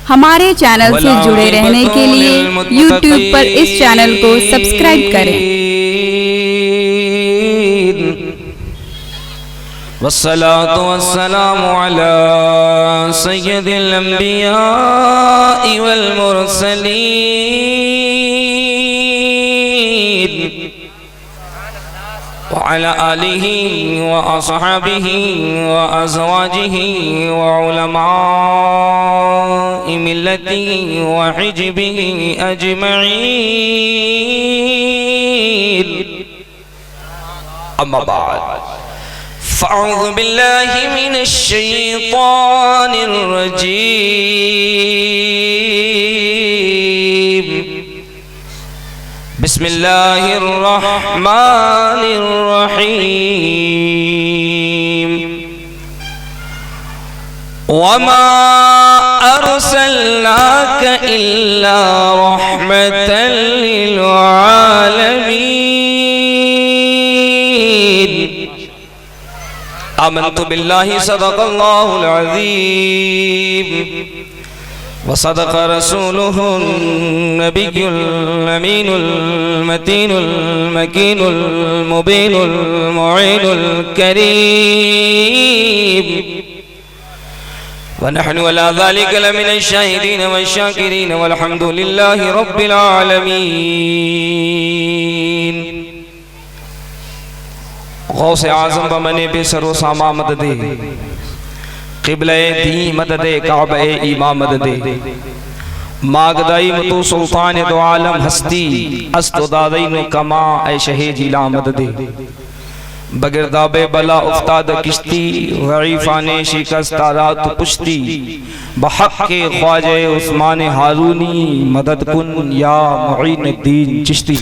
हमारे चैनल से जुड़े रहने के लिए YouTube पर इस चैनल को सब्सक्राइब करें। वस्सलातु वस्सलामु अला सय्यदिल अंबिया वल मुरसलीन व अला आलिहि व अस्हाबिहि व अज़वाजिहि व उलमाए मिल्लति व हिज़्बिहि अजमईन। अम्मा बाद फ़अऊज़ु बिल्लाहि मिनश शैतानिर रजीम। बिस्मिल्लाहिर रहमानिर रहीम। वमा अर्सलनाक इल्ला रहमतल लिल आलमीन। आमन्तु बिल्लाहि सदक़ल्लाहुल अज़ीम व सदक़ रसूलुहुन नबियुल अमीनुल मतीनुल मकीनुल मुबीनुल मुईनुल करीम। व नहनु अला ज़ालिका लमिनश शाहिदीन वश्शाकिरीन वल्हम्दुलिल्लाहि रब्बिल आलमीन। गौसे आज़म बमने बेसरो सामा मददे क़िबले दी मददे काबे ईमा मददे मागदाई मतु सुल्तान दो आलम हस्ती अस्तो दादीनो कमा ए शहे जिला मददे बगिरदाबे बला उफ्ताद किश्ती ज़ईफ़ाने शिकस्ता रात पुश्ती बहक़्क़े ख्वाजे उस्मान हारूनी मदद कुन या मुईनुद्दीन चिश्ती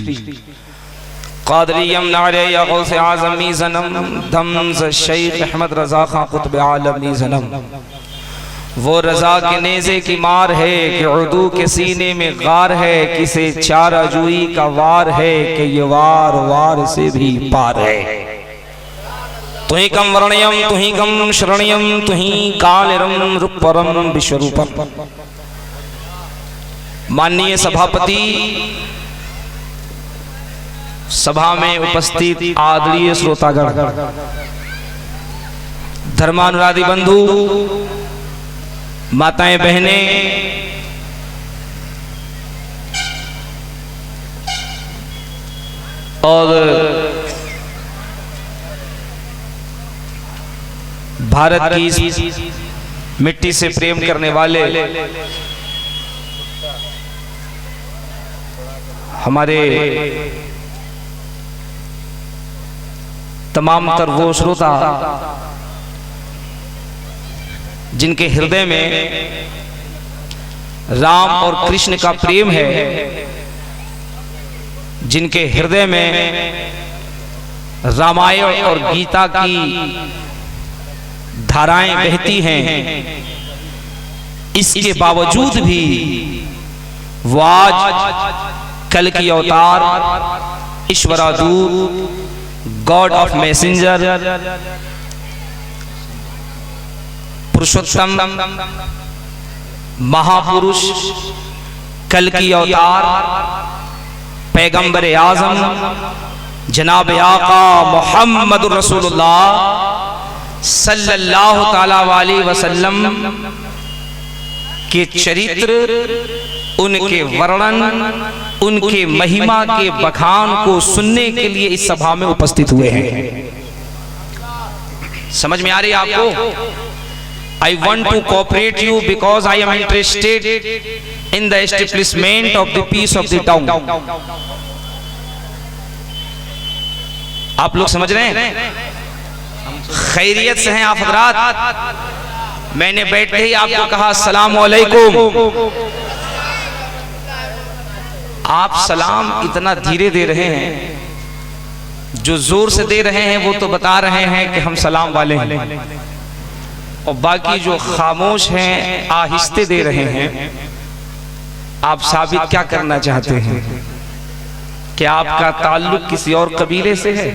क़ादरियम नारे या गौसे आज़मी ज़नम दम्ज़ शेख अहमद रज़ा खां क़ुत्ब आलमी ज़नम। वो रज़ा के नेज़े की मार है कि उर्दू के सीने में गार है, किसे चारा जुई का वार है कि ये वार वार से भी पार है। तुही कम वर्ण्यम तुही कम शरण्यम तुही कालिरम रूपरम विश्वरूपम। माननीय सभापति, सभा में उपस्थित आदरणीय श्रोतागण, धर्मानुराधी बंधु, माताएं बहनें, और भारत की इस मिट्टी से प्रेम करने वाले हमारे तमाम तर वो श्रोता जिनके हृदय में राम और कृष्ण का प्रेम है, जिनके हृदय में रामायण और गीता की धाराएं बहती हैं, इसके बावजूद भी वो आज कल की अवतार, ईश्वरादूत, गॉड ऑफ मैसेंजर, पुरुषोत्तम, महापुरुष, कल की अवतार, पैगंबर आज़म जनाब आका मोहम्मद रसूलुल्लाह सल्लल्लाहु ताला अलैहि वसल्लम के चरित्र, उनके वर्णन, उनके महिमा के बखान को सुनने के लिए इस सभा में उपस्थित हुए हैं। समझ में आ रही है आपको? I want to cooperate you because I am interested in the establishment of the peace of the town. आप लोग समझ रहे हैं? खैरियत से हैं आप हज़रात? मैंने बैठते ही आपको कहा अस्सलामु अलैकुम। आप सलाम इतना धीरे दे रहे हैं, जो जोर से दे रहे हैं वो तो बता रहे हैं कि हम सलाम वाले हैं, और बाकी जो खामोश हैं आहिस्ते दे रहे हैं। आप साबित क्या करना चाहते हैं? क्या आपका ताल्लुक किसी और कबीले से है?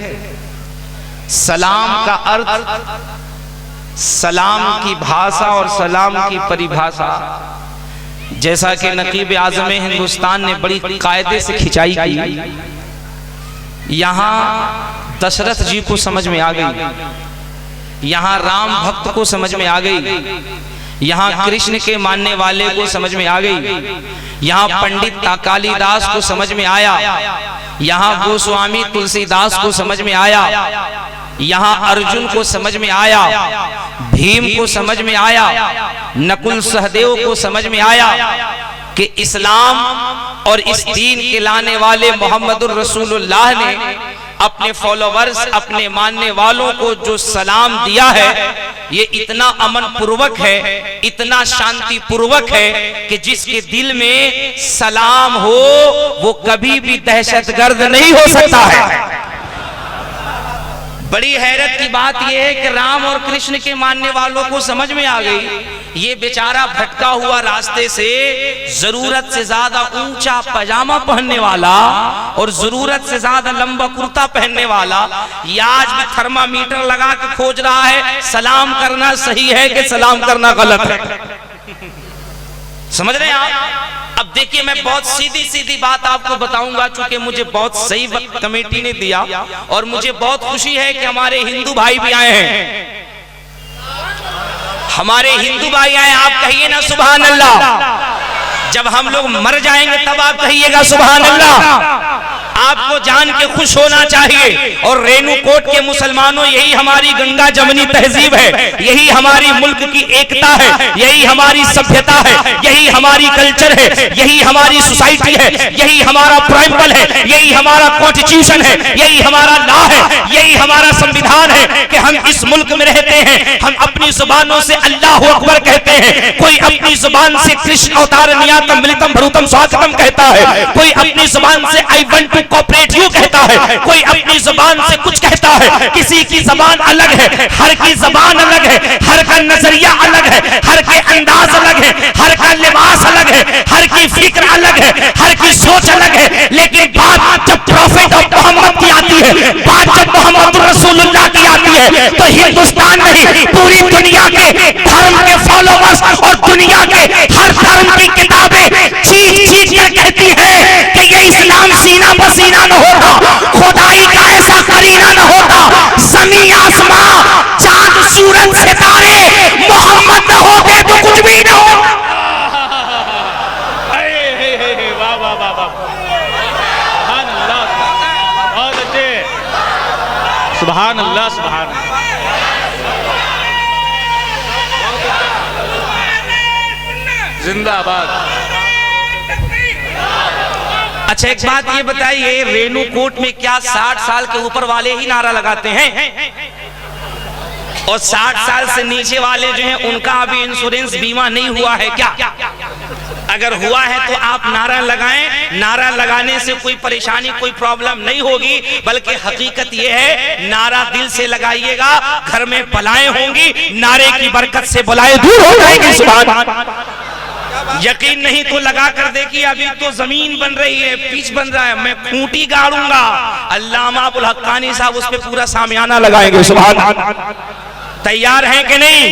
सलाम का अर्थ, सलाम की भाषा और सलाम की परिभाषा जैसा कि नकीब आज़म हिंदुस्तान ने बड़ी कायदे से खिंचाई की, यहाँ दशरथ जी को समझ में आ गई, यहाँ राम भक्त को समझ में आ गई, यहाँ कृष्ण के मानने वाले को समझ में आ गई, यहाँ पंडित कालिदास को समझ में आया, यहाँ गोस्वामी तुलसीदास को समझ में आया, यहाँ अर्जुन को समझ में आया, भीम को समझ में आया, नकुल सहदेव को समझ में आया कि इस्लाम और इस दीन के लाने वाले मोहम्मदुर रसूलुल्लाह ने अपने फॉलोवर्स, अपने मानने वालों को जो सलाम दिया है, ये इतना अमन पूर्वक है, इतना शांति पूर्वक है कि जिसके दिल में सलाम हो वो कभी भी दहशतगर्द नहीं हो सकता है। बड़ी हैरत की बात यह है कि राम और कृष्ण के मानने वालों को समझ में आ गई, ये बेचारा भटका हुआ रास्ते से जरूरत से ज्यादा ऊंचा पजामा पहनने वाला और जरूरत से ज्यादा लंबा कुर्ता पहनने वाला, ये आज भी थर्मामीटर लगा के खोज रहा है सलाम करना सही है कि सलाम करना गलत है। समझ रहे हैं आप? अब देखिए, मैं बहुत सीधी सीधी बात आपको बताऊंगा, चूंकि मुझे बहुत सही वक्त कमेटी ने दिया और मुझे बहुत खुशी है कि हमारे हिंदू भाई भी आए हैं। हमारे हिंदू भाई आए, आप कहिए ना सुभान अल्लाह। जब हम लोग मर जाएंगे तब आप कहिएगा सुभान अल्लाह। आपको जान के खुश होना चाहिए। और रेणुकोट के मुसलमानों, यही हमारी गंगा जमनी तहजीब है, यही हमारी मुल्क की एकता है, यही हमारी सभ्यता है, यही हमारी कल्चर है, यही हमारी सोसाइटी है, यही हमारा प्राइमल है, यही हमारा कॉन्स्टिट्यूशन है, यही हमारा लॉ है, यही हमारा संविधान है कि हम इस मुल्क में रहते हैं। हम अपनी जुबानों से अल्लाह अकबर कहते हैं, कोई अपनी जुबान से कृष्ण अवतार नियातम मिलितम भरूतम स्वागतम कहता है, कोई अपनी जुबान से I want to cooperate you कहता है, कोई अपनी जुबान से कुछ कहता है। किसी की जुबान अलग है, हर की जुबान अलग है, हर का नजरिया अलग है, हर के अंदाज अलग है, हर का लिबास अलग है, हर की फिक्र अलग है, हर की सोच अलग है। लेकिन बात जब प्रॉफिट ऑफ मोहम्मद की आती है, बात जब मोहम्मद रसूलुल्लाह की आती है, तो हिंदुस्तान नहीं पूरी दुनिया के धर्म के फॉलोवर्स और दुनिया के हर धर्म की किताबें चीख चीख कर कहती है कि ये इस्लाम सीना पसीना न होता, खुदाई का ऐसा करीना न होता, जमीन आसमां चांद सूरज सितारे मोहम्मद न होते तो कुछ भी न हो। वाह वाह वाह वाह, सुभान अल्लाह, बहुत अच्छे, सुभान अल्लाह, सुभान अल्लाह। जिंदाबाद। अच्छा, एक बात ये बताइए, रेणुकूट में क्या 60 साल के ऊपर वाले ही नारा लगाते हैं और 60 साल से नीचे वाले जो हैं उनका अभी इंश्योरेंस बीमा नहीं हुआ है क्या? अगर हुआ है तो आप नारा लगाएं। नारा लगाने से कोई परेशानी, कोई प्रॉब्लम नहीं होगी, बल्कि हकीकत यह है नारा दिल से लगाइएगा, घर में बलाएं होंगी, नारे की बरकत से बलाएं दूर हो जाएंगी। सुभान। यकीन नहीं तो लगा कर देखिए, अभी तो जमीन बन रही है, पिच बन रहा है, मैं खूंटी गाड़ूंगा, अल्लामा अबुल हक्कानी साहब उस पे पूरा सामियाना लगाएंगे। सुभान। तैयार हैं कि नहीं?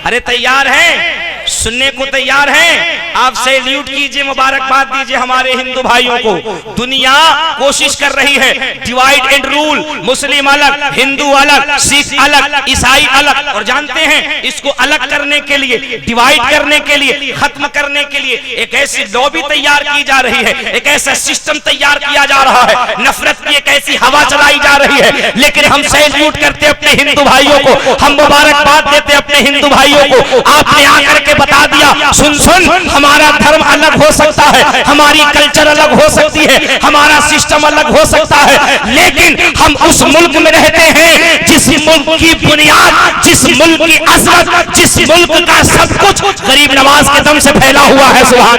अरे तैयार हैं, सुनने को तैयार हैं? आप सैल्यूट कीजिए, मुबारकबाद दीजिए हमारे हिंदू भाइयों को। दुनिया कोशिश कर रही है डिवाइड एंड रूल, मुस्लिम अलग, हिंदू अलग, सिख अलग, ईसाई अलग, और जानते हैं इसको अलग करने के लिए, डिवाइड करने के लिए, खत्म करने के लिए एक ऐसी लॉबी तैयार की जा रही है, एक ऐसा सिस्टम तैयार किया जा रहा है, नफरत की एक ऐसी हवा चलाई जा रही है। लेकिन हम सैल्यूट करते अपने हिंदू भाइयों को, हम मुबारकबाद देते अपने हिंदू भाइयों को। आपने आकर के बता दिया, सुन सुन, हमारा धर्म अलग हो सकता है, हमारी कल्चर अलग हो सकती है, हमारा सिस्टम अलग हो सकता है, लेकिन हम उस मुल्क में रहते हैं जिस मुल्क की बुनियाद, जिस मुल्क की अजमत, जिस मुल्क का सब कुछ गरीब नवाज के दम से फैला हुआ है। सुभान।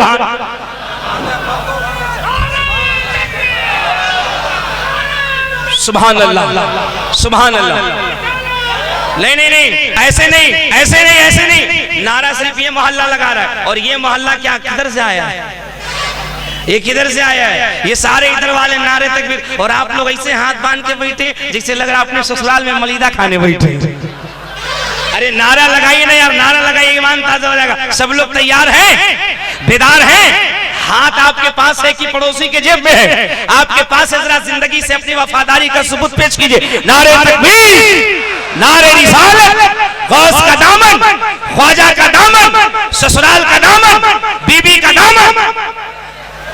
सुभान अल्लाह, सुभान अल्लाह। नहीं नहीं नहीं, ऐसे नहीं, ऐसे नहीं, ऐसे नहीं। नारा सिर्फ ये मोहल्ला लगा रहा है, और ये मोहल्ला क्या किधर से आया है? ये किधर से आया है? ये सारे इधर वाले नारे तक, और आप लोग ऐसे हाथ बांध के बैठे जैसे लग रहा अपने ससुराल में मलीदा खाने बैठे। अरे नारा लगाइए ना यार, नारा लगाइए, ईमान ताजा हो जाएगा। सब लोग तैयार हैं? बेदार हैं? हाथ आपके पास है कि पड़ोसी के जेब में है? आपके पास है, जरा जिंदगी से अपनी वफादारी का सबूत पेश कीजिए। नारे तकबीर, नारे रिसालत, गौस का दामन, ख्वाजा का दामन, ससुराल का दामन, बीबी का दामन।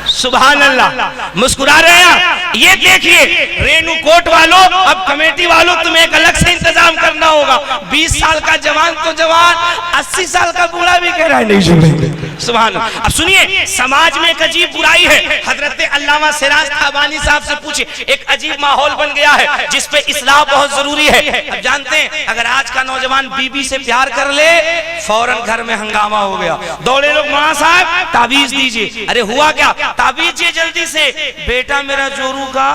सुभान अल्लाह। मुस्कुरा रहे हैं। ये देखिए रेणु कोट वालों, अब कमेटी वालों तुम्हें एक अलग से इंतजाम करना होगा। 20 साल का जवान तो जवान, 80 साल का बूढ़ा भी कह रहा है नहीं सुनेंगे। सुभान अल्लाह। अब सुनिए, समाज में एक अजीब बुराई है। हजरत अल्लामा सिराज ताबानी साहब से पूछिए, एक अजीब माहौल बन गया है जिसपे इस्लाह बहुत जरूरी है। अब जानते हैं, अगर आज का नौजवान बीबी से प्यार कर ले, फौरन घर में हंगामा हो गया। दौड़े लोग, मां साहब ताबीज दीजिए। अरे हुआ क्या? ताबीज ये जल्दी से। बेटा मेरा जोरू का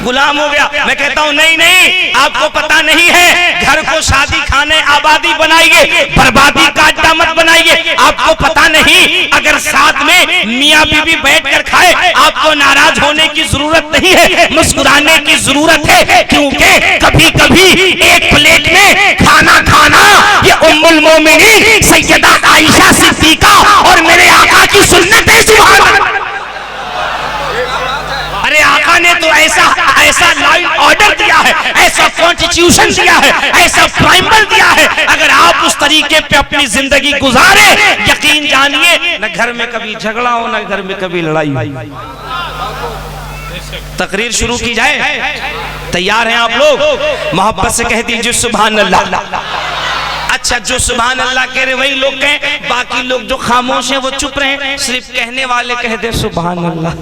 गुलाम हो गया। मैं कहता हूं नहीं नहीं, आपको पता नहीं है, घर को शादी खाने आबादी बनाइए, बर्बादी का अड्डा मत बनाइए। आपको पता नहीं, अगर साथ में मियां बीबी बैठकर खाए, आपको नाराज होने की जरूरत नहीं है, मुस्कुराने की जरूरत है। क्योंकि कभी कभी एक प्लेट में खाना खाना ये उम्मुल मोमिनीन सैयदा आयशा सिद्दीका और मेरे आका की सुन्नत है। सुभान अल्लाह। अरे आका ने तो ऐसा लाइन ऑर्डर दिया है, ऐसा कॉन्स्टिट्यूशन दिया है, ऐसा प्राइमर दिया है। अगर आप उस तरीके पे अपनी जिंदगी गुजारे, यकीन जानिए, न घर में कभी झगड़ा हो, न घर में कभी लड़ाई हो। तकरीर शुरू की जाए? तैयार हैं आप लोग? मोहब्बत से कह दीजिए सुभान अल्लाह। अच्छा, जो सुभान अल्लाह कह रहे वही लोग कहें, बाकी लोग जो खामोश हैं वो चुप रहे, सिर्फ कहने वाले कह दे सुभान अल्लाह।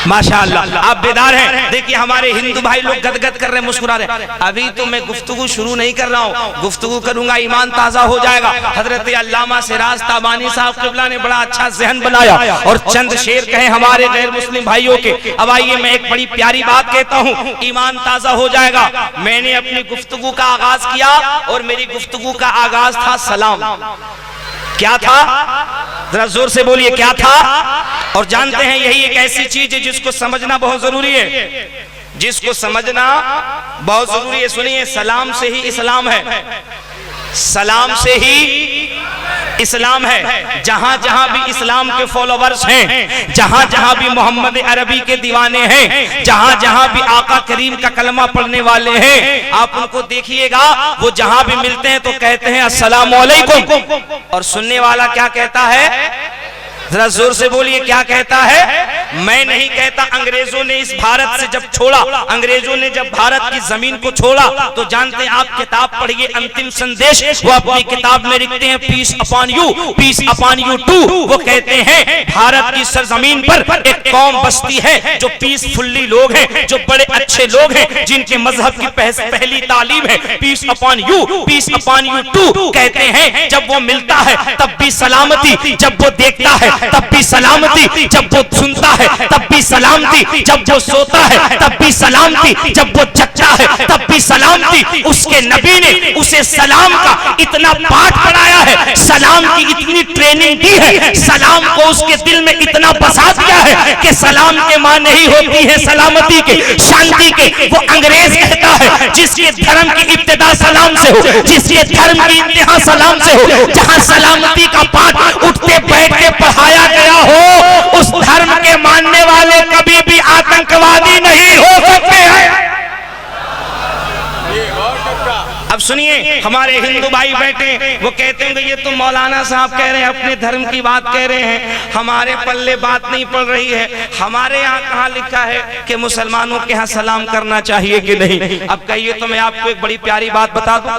माशाअल्लाह। आप बेदार हैं? देखिए हमारे हिंदू भाई लोग गदगद कर रहे हैं, मुस्कुरा रहे हैं। अभी तो मैं गुफ्तगू शुरू नहीं कर रहा हूँ, गुफ्तगू करूंगा ईमान ताजा हो जाएगा। हजरत अल्लामा सिराज ताबानी साहब क़िबला ने बड़ा अच्छा ज़हन बनाया और चंद शेर कहे हमारे गैर मुस्लिम भाइयों के। अब आइए मैं एक बड़ी प्यारी बात कहता हूँ, ईमान ताजा हो जाएगा। मैंने अपनी गुफ्तगू का आगाज किया और मेरी गुफ्तगू का आगाज था सलाम। क्या था? जरा जोर से बोलिए, क्या था? और जानते हैं यही एक ऐसी चीज है जिसको समझना बहुत जरूरी है, जिसको समझना बहुत जरूरी है। सुनिए, सलाम से ही इस्लाम है, सलाम से ही इस्लाम है। जहां जहां भी इस्लाम के फॉलोवर्स हैं, जहां जहां भी मोहम्मद अरबी के दीवाने हैं, जहां जहां भी आका करीम का कलमा पढ़ने वाले हैं, आप उनको देखिएगा, वो जहां भी मिलते हैं तो कहते हैं अस्सलाम वालेकुम। और सुनने वाला क्या कहता है? जरा जोर से बोलिए, क्या कहता है? मैं नहीं कहता। अंग्रेजों ने इस भारत से जब छोड़ा, अंग्रेजों ने जब भारत की जमीन को छोड़ा, तो जानते हैं, आप किताब पढ़िए अंतिम संदेश, वो अपनी किताब में लिखते हैं peace upon you, peace upon you too. वो कहते हैं भारत की सरजमीन पर एक कौम बसती है जो पीसफुल्ली लोग हैं, जो बड़े अच्छे लोग हैं, जिनके मजहब की पहली तालीम है peace upon you, peace upon you too. कहते हैं जब वो मिलता है तब भी सलामती, जब वो देखता है तब भी सलामती, जब वो सुनता है तब भी सलामती, जब वो सोता है तब भी सलामती, जब वो जगता है तब भी सलामती। उसके नबी ने उसे सलाम का इतना पाठ पढ़ाया है, सलाम की इतनी ट्रेनिंग दी है, सलाम को उसके दिल में इतना बसा दिया है कि सलाम के मां नहीं होती है सलामती के, शांति के। वो अंग्रेज कहता है जिसके धर्म की इब्तिदा सलाम से हो, जिसके धर्म की इंतहा सलाम से हो, जहां सलामती का पाठ उठते बैठते पढ़ाया गया हो, उस धर्म के मानने वाले कभी भी आतंकवादी नहीं हो सकते हैं। अब सुनिए, हमारे हिंदू भाई बैठे, वो कहते हैं कि ये तो मौलाना साहब कह रहे हैं, अपने धर्म की बात कह रहे हैं, हमारे पल्ले बात नहीं पड़ रही है। हमारे यहाँ कहाँ लिखा है कि मुसलमानों के यहाँ सलाम करना चाहिए कि नहीं? अब कहिए तो मैं आपको एक बड़ी प्यारी बात बता दूं।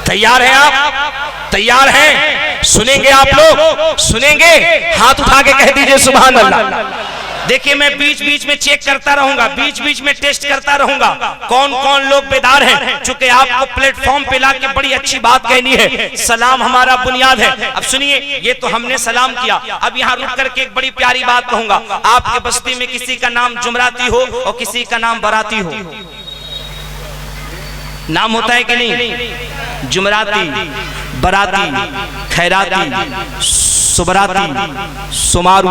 तैयार हैं आप? तैयार हैं? सुनेंगे आप लोग? सुनेंगे? हाथ उठा के कह दीजिए सुभान अल्लाह। देखिए मैं बीच बीच में चेक करता रहूंगा, बीच बीच में टेस्ट करता रहूंगा कौन कौन लोग बेदार हैं, चूंकि आपको प्लेटफॉर्म पे लाके बड़ी अच्छी बात कहनी है। सलाम हमारा बुनियाद है। अब सुनिए, ये तो हमने सलाम किया, अब यहाँ रुक करके एक बड़ी प्यारी बात कहूंगा। आपके बस्ती में किसी का नाम जुमराती हो और किसी का नाम बराती हो, नाम होता है कि नहीं? जुमराती, बराती, खैराती, सुबराती, सुमारू,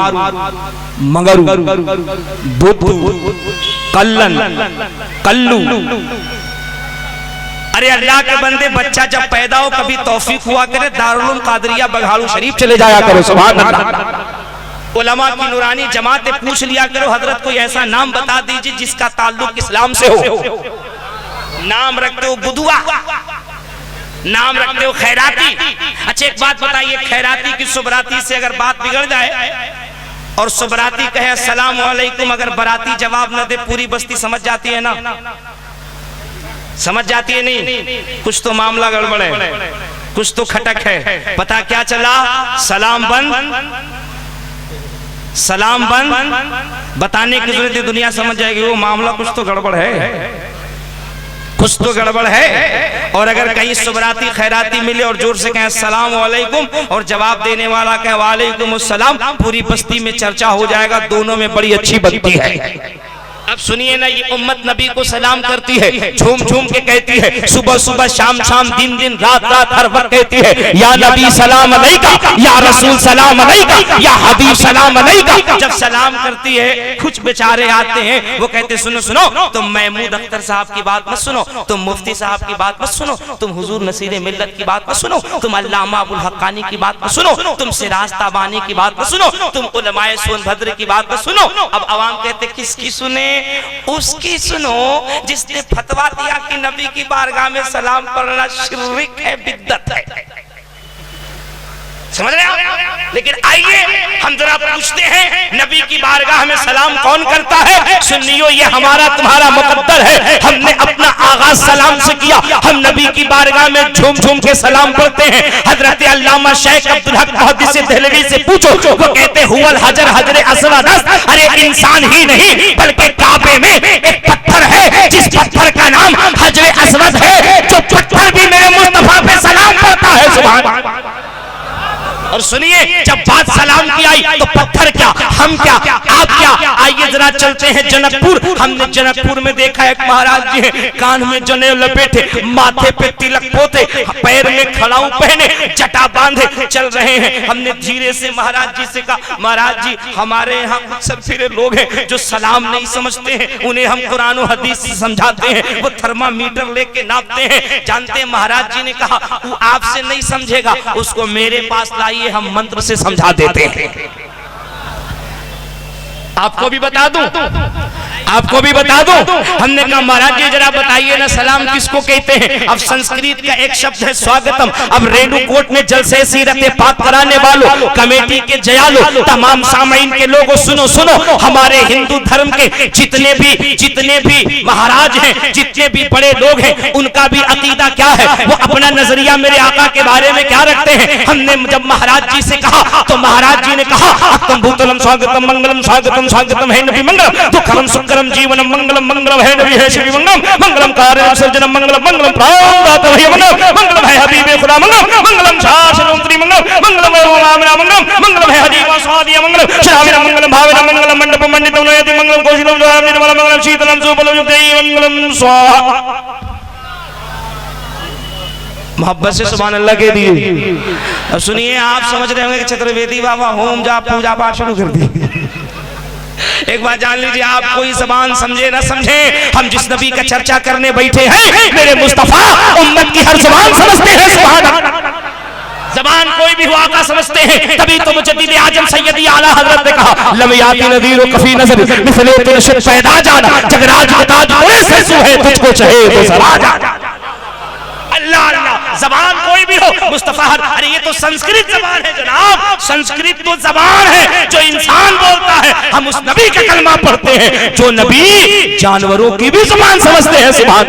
मंगरू, बुद्धू, कल्लन, कल्लू, अरे अल्लाह के बंदे, बच्चा जब पैदा हो कभी तौफीक हुआ करे दारुल उलूम कादरिया बघाड़ू शरीफ चले जाया करो। सुभान अल्लाह। उलमा की नूरानी जमातें पूछ लिया करो, हजरत कोई ऐसा नाम बता दीजिए जिसका ताल्लुक इस्लाम से हो। नाम रखते हो बुदुआ, नाम रखते हो खैराती। अच्छा एक बात बताइए, खैराती की सुबराती से अगर बात बिगड़ जाए और सुबराती कहे अस्सलाम वालेकुम, अगर बराती जवाब न दे पूरी बस्ती समझ जाती है ना? समझ जाती है नहीं? कुछ तो मामला गड़बड़ है, कुछ तो खटक है। पता क्या चला? सलाम बंद, सलाम बंद। बताने की जरूरत है, दुनिया समझ जाएगी वो मामला कुछ तो गड़बड़ है, कुछ तो गड़बड़ है। और अगर कहीं सुबराती खैराती मिले और जोर से कहें अस्सलाम वालेकुम और जवाब देने वाला कहे वालेकुम अस्सलाम, पूरी बस्ती में चर्चा हो जाएगा, दोनों में बड़ी अच्छी बनती है। अब सुनिए ना, ये उम्मत नबी को सलाम करती है, झूम झूम के कहती है, सुबह सुबह शाम शाम दिन दिन रात रात हर वक्त कहती है या नबी सलाम अलैका, या रसूल सलाम अलैका, या हबीब सलाम अलैका। जब सलाम करती है कुछ बेचारे आते हैं, वो कहते सुनो सुनो, तुम महमूद अख्तर साहब की बात मत सुनो, तुम मुफ्ती साहब की बात मत सुनो, तुम हुजूर नसीर मिल्लत की बात मत सुनो, तुम अल्लामा अबुल हक्कानी की बात मत सुनो, तुम सिराज ताबानी की बात मत सुनो, तुम उलमाए सोनभद्र की बात मत सुनो। अब अवाम कहते किसकी सुने? उसकी सुनो जिसने फतवा दिया कि नबी की बारगाह में सलाम पढ़ना शिर्क है, बिद्दत है। समझ रहे हो? लेकिन आइए हम जरा पूछते हैं, नबी की बारगाह में सलाम कौन करता है? सुन्नियों, ये हमारा तुम्हारा मुकद्दर है। हमने अपना आगाज सलाम से किया, हम नबी की बारगाह में झूम झूम के सलाम पढ़ते हैं। हजरत अल्लामा शेख अब्दुल हक मुहद्दिस देहलवी से पूछो, वो कहते हुवल हजर हजर असवद। अरे इंसान ही नहीं बल्कि काबे में एक पत्थर है जिस पत्थर का नाम हजर असवद है, जो पत्थर भी मेरे मुस्तफा पे सलाम करता है। सुभान। और सुनिए, जब बात सलाम की आई तो पत्थर क्या, हम क्या, आप क्या? आइए जरा चलते हैं जनकपुर। हमने जनकपुर में देखा एक महाराज जी हैं, कान में जनेऊ लपेटे, माथे पे तिलक पोते, पैर में खड़ाऊ पहने, जटा बांधे चल रहे हैं। हमने धीरे से महाराज जी से कहा, महाराज जी हमारे यहाँ कुछ सरफिरे लोग हैं जो सलाम नहीं समझते हैं, उन्हें हम कुरान और हदीस से समझाते हैं, वो थर्मामीटर लेके नापते हैं। जानते हैं महाराज जी ने कहा, वो आपसे नहीं समझेगा, उसको मेरे पास लाइए, हम मंत्र से समझा देते हैं। आपको भी बता दूं, आपको भी बता दूं। हमने कहा महाराज जी जरा बताइए ना सलाम किसको कहते हैं? अब संस्कृत का एक शब्द है स्वागतम। अब रेणुकोट में जलसे सीरत पाक कराने वालों, कमेटी के जयालो, तमाम सामाइन के लोगों, सुनो सुनो, हमारे हिंदू धर्म के जितने भी महाराज हैं, जितने भी बड़े लोग हैं, उनका भी अकीदा क्या है, वो अपना नजरिया मेरे आका के बारे में क्या रखते हैं। हमने जब महाराज जी से कहा तो महाराज जी ने कहा, अक्तम भूतलम स्वागतम मंगलम स्वागतम स्वागतम है नबी मंगलम, दुखम सुखम जीवनम मंगलम मंगलम है नबी है श्री मंगलम, मंगलम कार्यम सर्जनम मंगलम मंगलम प्राणदाता है मंगलम, मंगलम है हबीबे खुदा मंगलम, मंगलम शासनोत्री मंगलम, मंगलम है रामना मंगलम, मंगलम है हदीवा स्वादिया मंगलम, श्रावण मंगलम भावना मंगलम, मंडप मंडितम नयति मंगलम, कौशिलम जोहाम निर्मल मंगलम, शीतलम सुबलम युक्तै मंगलम स्वाहा। मोहब्बत से सुभान अल्लाह के दिए। अब सुनिए, आप समझ रहे होंगे कि चतुर्वेदी बाबा होम जाप पूजा पाठ शुरू कर दी। एक बात जान लीजिए, आप कोई ज़बान समझे ना समझे, हम जिस नबी का चर्चा करने बैठे हैं, मेरे मुस्तफा उम्मत की हर ज़बान समझते हैं। सुभान अल्लाह। ज़बान कोई भी हुआ का समझते हैं। तभी तो मुजद्दिद आजम सैयदी आला हजरत ने कहा, लम याती नज़ीर कफी नज़र मिसले तुरशद पैदा जाना, जगराज के ताज कोई ससु है तुझको चाहे तो सरा जा। अल्लाह अल्लाह, ज़बान कोई भी हो, मुस्तफा। अरे ये तो संस्कृत ज़बान है जनाब, संस्कृत तो ज़बान है जो इंसान बोलता है। हम उस नबी का कलमा पढ़ते हैं जो नबी जानवरों की भी ज़बान समझते हैं। सुभान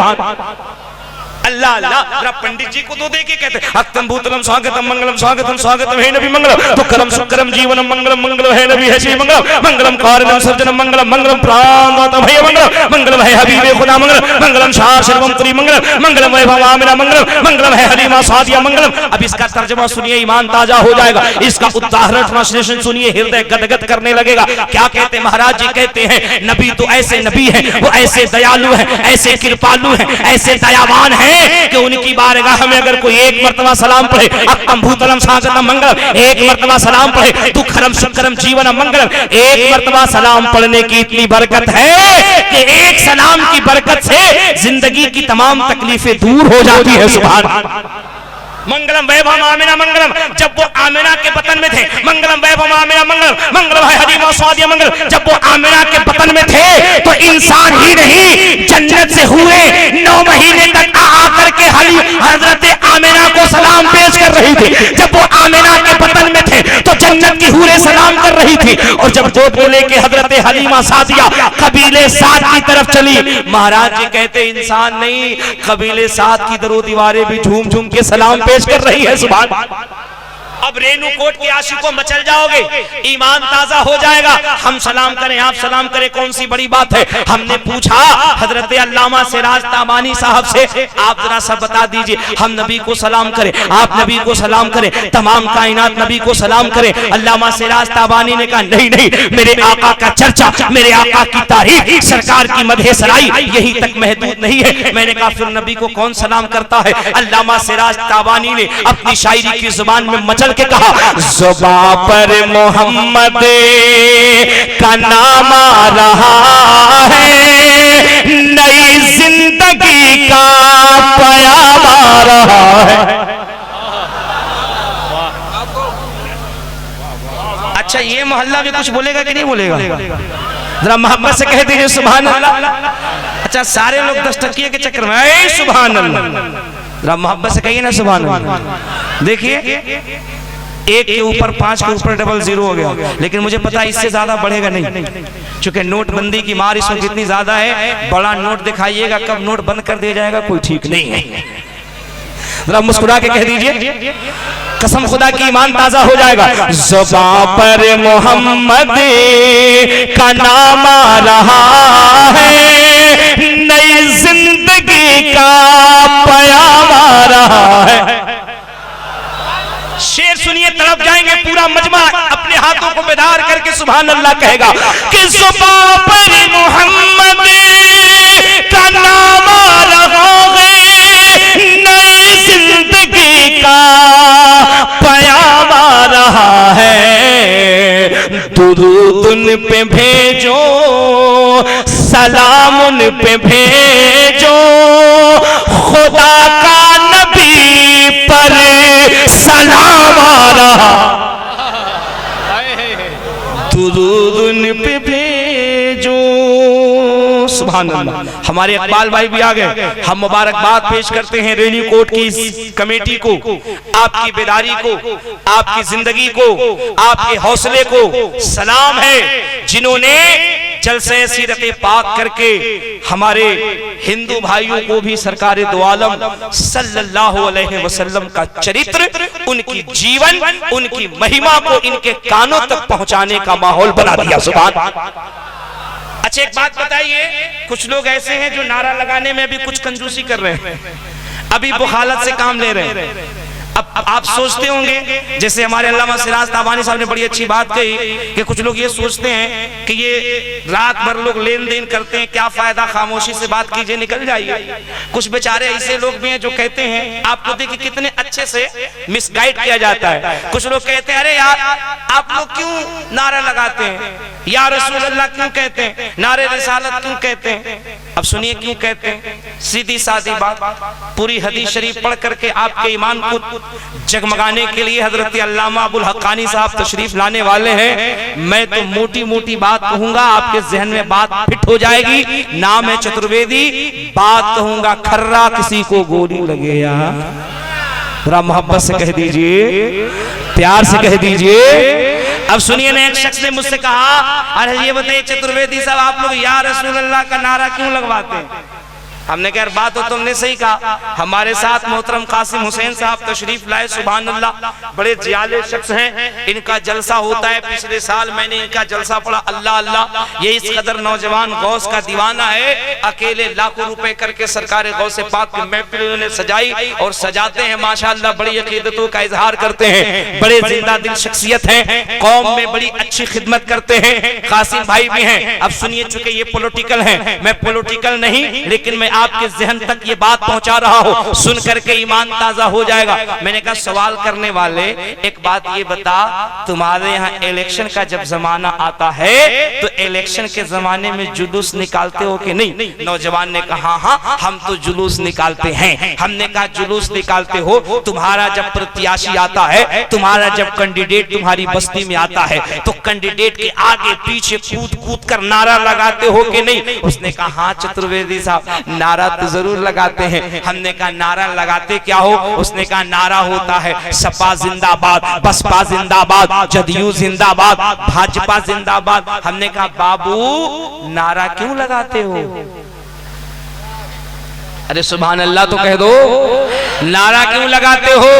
अल्लाह अल्लाह। पंडित जी को तो देखे कहते अक्तम भूतलम स्वागतम मंगलम स्वागतम स्वागतम है नबी मंगलम, दुखरम सुखरम जीवनम मंगलम मंगलम है नबी है श्री मंगलम, मंगलम कारणम सर्जनम मंगलम मंगलम प्राणदाता है मंगलम, मंगलम है हबीबे खुदा मंगलम, मंगलम शासनम त्री मंगलम, मंगलम है भवामिना मंगलम, मंगलम है हलीमा सादिया मंगलम। अब इसका तर्जुमा सुनिए, ईमान ताजा हो जाएगा। इसका उदाहरण ट्रांसलेशन सुनिए, हृदय गदगद करने लगेगा। क्या कहते महाराज जी? कहते हैं नबी तो ऐसे नबी है, वो ऐसे दयालु है, ऐसे कृपालु है, ऐसे दयावान है कि उनकी बारगाह में अगर कोई एक मर्तबा सलाम पढ़े, अक्कम भूतलम स्वागतम मंगलम, एक मर्तबा सलाम पढ़े, दुखरम शुक्रम जीवनम मंगलम, एक मर्तबा सलाम पढ़ने की इतनी बरकत है कि एक सलाम की बरकत से जिंदगी की तमाम तकलीफें दूर हो जाती है। सुभान मंगलम वैभव आमिना मंगलम, जब वो आमिना के बतन में थे, मंगलम वैभव आमिना मंगलम, मंगलम है हदीमा स्वादिया मंगलम, जब वो आमिना के बतन में थे तो इंसान ही नहीं जन्नत से हुए 9 महीने तक आकर के हजरत आमिना को सलाम पेश कर रही थी। जब वो आमिना के बतन में थे तो जन्नत की हूरें सलाम कर रही थी, और जब गोद में लेके हजरत हलीमा सादिया कबीले साद की तरफ चली, महाराज जी कहते इंसान नहीं, कबीले साद की दरो दीवारें भी झूम झूम के सलाम पेश कर रही है। सुभान अब रेणुकोट के आशिकों मचल जाओगे, ईमान ताजा हो जाएगा। हम सलाम करें, आप सलाम करें, कौन सी बड़ी बात है। हमने पूछा हजरत अल्लामा सिराज ताबानी साहब से, आप जरा सा बता दीजिए, हम नबी को सलाम करें, आप नबी को सलाम करें, तमाम कायनात नबी को सलाम करें। अल्लामा सिराज ताबानी ने कहा नहीं नहीं, मेरे आका का चर्चा, मेरे आका की तारीफ, सरकार की मदह सराई यही तक महदूद नहीं है। मैंने कहा फिर नबी को कौन सलाम करता है। अल्लामा सिराज ताबानी ने अपनी शायरी की जुबान में मचल के कहा, ज़ुबां पर मोहम्मद का नाम आ रहा है, नई जिंदगी का पयाम आ रहा है। अच्छा ये मोहल्ला भी कुछ बोलेगा कि नहीं बोलेगा? जरा मोहब्बत से कह दीजिए सुभान अल्लाह। अच्छा सारे लोग 10 टकिए के चक्कर में ऐ सुभान अल्लाह, जरा मोहब्बत से कहिए ना सुभान अल्लाह। देखिए 1 के ऊपर 5 के ऊपर डबल 0 हो गया, लेकिन मुझे पता है इससे ज्यादा बढ़ेगा नहीं, क्योंकि नोटबंदी की मार इस वक्त इतनी ज्यादा है। बड़ा नोट दिखाइएगा, कब नोट बंद कर दिया जाएगा कोई ठीक नहीं है। जरा मुस्कुरा के कह दीजिए, कसम खुदा की ईमान ताजा हो जाएगा। ज़ुबां पर मोहम्मद का नाम आ रहा है, नई जिंदगी का पयाम आ रहा है। शेर सुनिए, तड़प जाएंगे, पूरा मजमा अपने हाथों को बेदार करके सुभान अल्लाह कहेगा कि ज़ुबां पर मोहम्मद का नाम आ रहा है, नई जिंदगी का पयाम आ रहा है। दुरूद उन पे भेजो, सलाम उन पे भेजो, खुदा का नबी पर सलाम आ रहा, दुरूद उन पे भेजो। सुभान अल्लाह। हमारे इकबाल भाई भी आ गए, हम मुबारकबाद पेश करते हैं रेणुकोट की इस कमेटी को, आपकी बेदारी को, आपकी जिंदगी को, आपके हौसले को सलाम है, जिन्होंने जलसे सीरत पाक करके हमारे हिंदू भाइयों को भी सरकार दो आलम सल्लल्लाहु अलैहि वसल्लम का चरित्र, उनकी जीवन, उनकी महिमा को इनके कानों तक पहुंचाने का माहौल बना दिया। सुभान। अच्छा एक बात बताइए, कुछ लोग ऐसे हैं जो नारा लगाने में भी कुछ कंजूसी कर रहे हैं, अभी बुखालत से काम ले रहे हैं। अब आप सोचते होंगे, जैसे हमारे अल्लामा सिराज ताबानी साहब ने बड़ी अच्छी बात कही कि कुछ लोग ये सोचते हैं कि ये रात भर लोग लेन देन करते हैं, क्या फायदा, खामोशी से बात कीजिए, निकल जाइए। कुछ बेचारे ऐसे लोग भी हैं जो कहते हैं, आपको देखिए कितने अच्छे से मिसगाइड किया जाता है। कुछ लोग कहते हैं अरे यार आप लोग क्यों नारा लगाते हैं, या रसूल अल्लाह क्यों कहते हैं, नारे रिसालत क्यों कहते हैं। अब सुनिए क्यों कहते हैं, सीधी सादी बात, पूरी हदीस शरीफ पढ़ करके आपके ईमान को जगमगाने के लिए हजरत अल्लामा अबुल हक्कानी साहब तशरीफ लाने वाले हैं। मैं तो मोटी मोटी बात कहूंगा, आपके जहन में बात फिट हो जाएगी। नाम है चतुर्वेदी, बात कहूंगा खर्रा, किसी को गोली लगे यार, जरा मोहब्बत से कह दीजिए, प्यार से कह दीजिए। अब सुनिए ना, एक शख्स ने मुझसे कहा अरे ये बताइए चतुर्वेदी साहब आप लोग या रसूल अल्लाह का नारा क्यों लगवाते हैं। हमने कहा बात तो तुमने सही कहा। हमारे साथ मोहतरम कासिम हुसैन साहब तशरीफ लाए, सुभान अल्लाह, बड़े जियाले शख्स हैं, इनका जलसा होता है। पिछले साल मैंने इनका जलसा पढ़ा, अल्लाह अल्लाह, ये इस कदर नौजवान गौस का दीवाना है, अकेले लाखों रुपए करके सरकार गौसे पाक की महफिल उन्होंने सजाई और सजाते हैं माशाअल्लाह, बड़ी अकीदतों का इजहार करते हैं, बड़े जिंदा दिल शख्सियत हैं, कौम में बड़ी अच्छी खिदमत करते हैं। कासिम भाई भी हैं। अब सुनिए, चूंकि ये पॉलिटिकल है, मैं पॉलिटिकल नहीं, लेकिन मैं आपके जहन तक ये बात पहुंचा रहा हो, सुन करके ईमान ताजा हो जाएगा। मैंने कहा सवाल करने वाले एक बात ये बता, तुम्हारे यहाँ इलेक्शन का जब जमाना आता है तो इलेक्शन के जमाने में जुलूस निकालते हो कि नहीं? नौजवान ने कहा हाँ हम तो जुलूस निकालते हैं। हमने कहा जुलूस निकालते हो, तुम्हारा जब प्रत्याशी आता है, तुम्हारा जब कैंडिडेट तुम्हारी बस्ती में आता है तो कैंडिडेट के आगे पीछे कूद कूद कर नारा लगाते हो कि नहीं? उसने कहा हाँ चतुर्वेदी साहब नारा तो जरूर लगाते हैं। हमने कहा नारा लगाते क्या हो? उसने कहा नारा होता है सपा जिंदाबाद, बसपा जिंदाबाद, जदयू जिंदाबाद, भाजपा जिंदाबाद। हमने कहा बाबू नारा क्यों लगाते हो? अरे सुभान अल्लाह तो कह दो, नारा क्यों लगाते हो?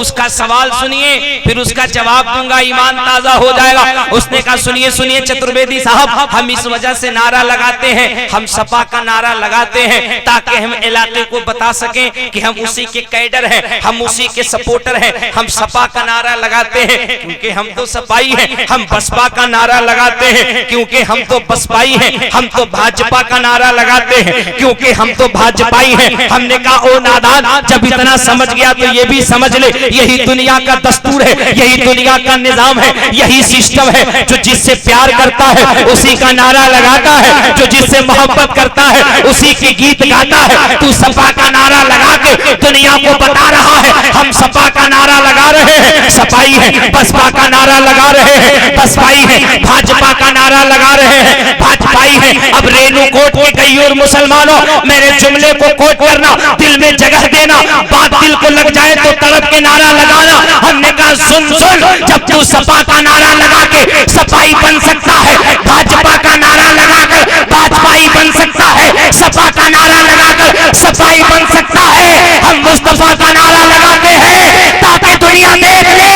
उसका सवाल सुनिए, फिर उसका जवाब दूंगा, ईमान ताजा हो जाएगा। उसने कहा सुनिए सुनिए चतुर्वेदी साहब, हम इस वजह से नारा लगाते हैं, हम सपा का नारा लगाते हैं ताकि हम इलाके को बता सकें कि हम उसी के कैडर हैं, हम उसी के सपोर्टर हैं। हम सपा का नारा लगाते हैं क्योंकि हम तो सपाई हैं। हम बसपा का नारा लगाते हैं क्योंकि हम तो बसपाई हैं। हम तो भाजपा का नारा लगाते हैं क्योंकि हम तो भाजपाई हैं। हमने कहा ओ नादान, जब इतना समझ गया तो ये भी समझ ले, यही दुनिया का दस्तूर है, यही दुनिया का निजाम है, यही सिस्टम है। जो जिससे प्यार करता है उसी का नारा लगाता है, जो जिससे मोहब्बत करता है उसी के गीत गाता है। तू सपा का नारा लगा के दुनिया को बता रहा है हम सपा का नारा लगा रहे हैं, सपाई है। बसपा का नारा लगा रहे हैं, बसपाई है। भाजपा का नारा लगा रहे हैं, भाजपाई है। अब रेणु कोट के गैयूर मुसलमानों, मेरे जुमले को कोट करना, दिल में जगह देना, बात दिल को लग जाए तो तड़प के नारा लगाना। हमने कहा सुन सुन, जब तू सपा का नारा लगा के सपाई बन सकता है, भाजपा का नारा लगाकर भाजपाई बन सकता है, सपा का नारा लगाकर सपाई बन सकता है। हम मुस्तफा का नारा लगाते हैं ताकि दुनिया देख ले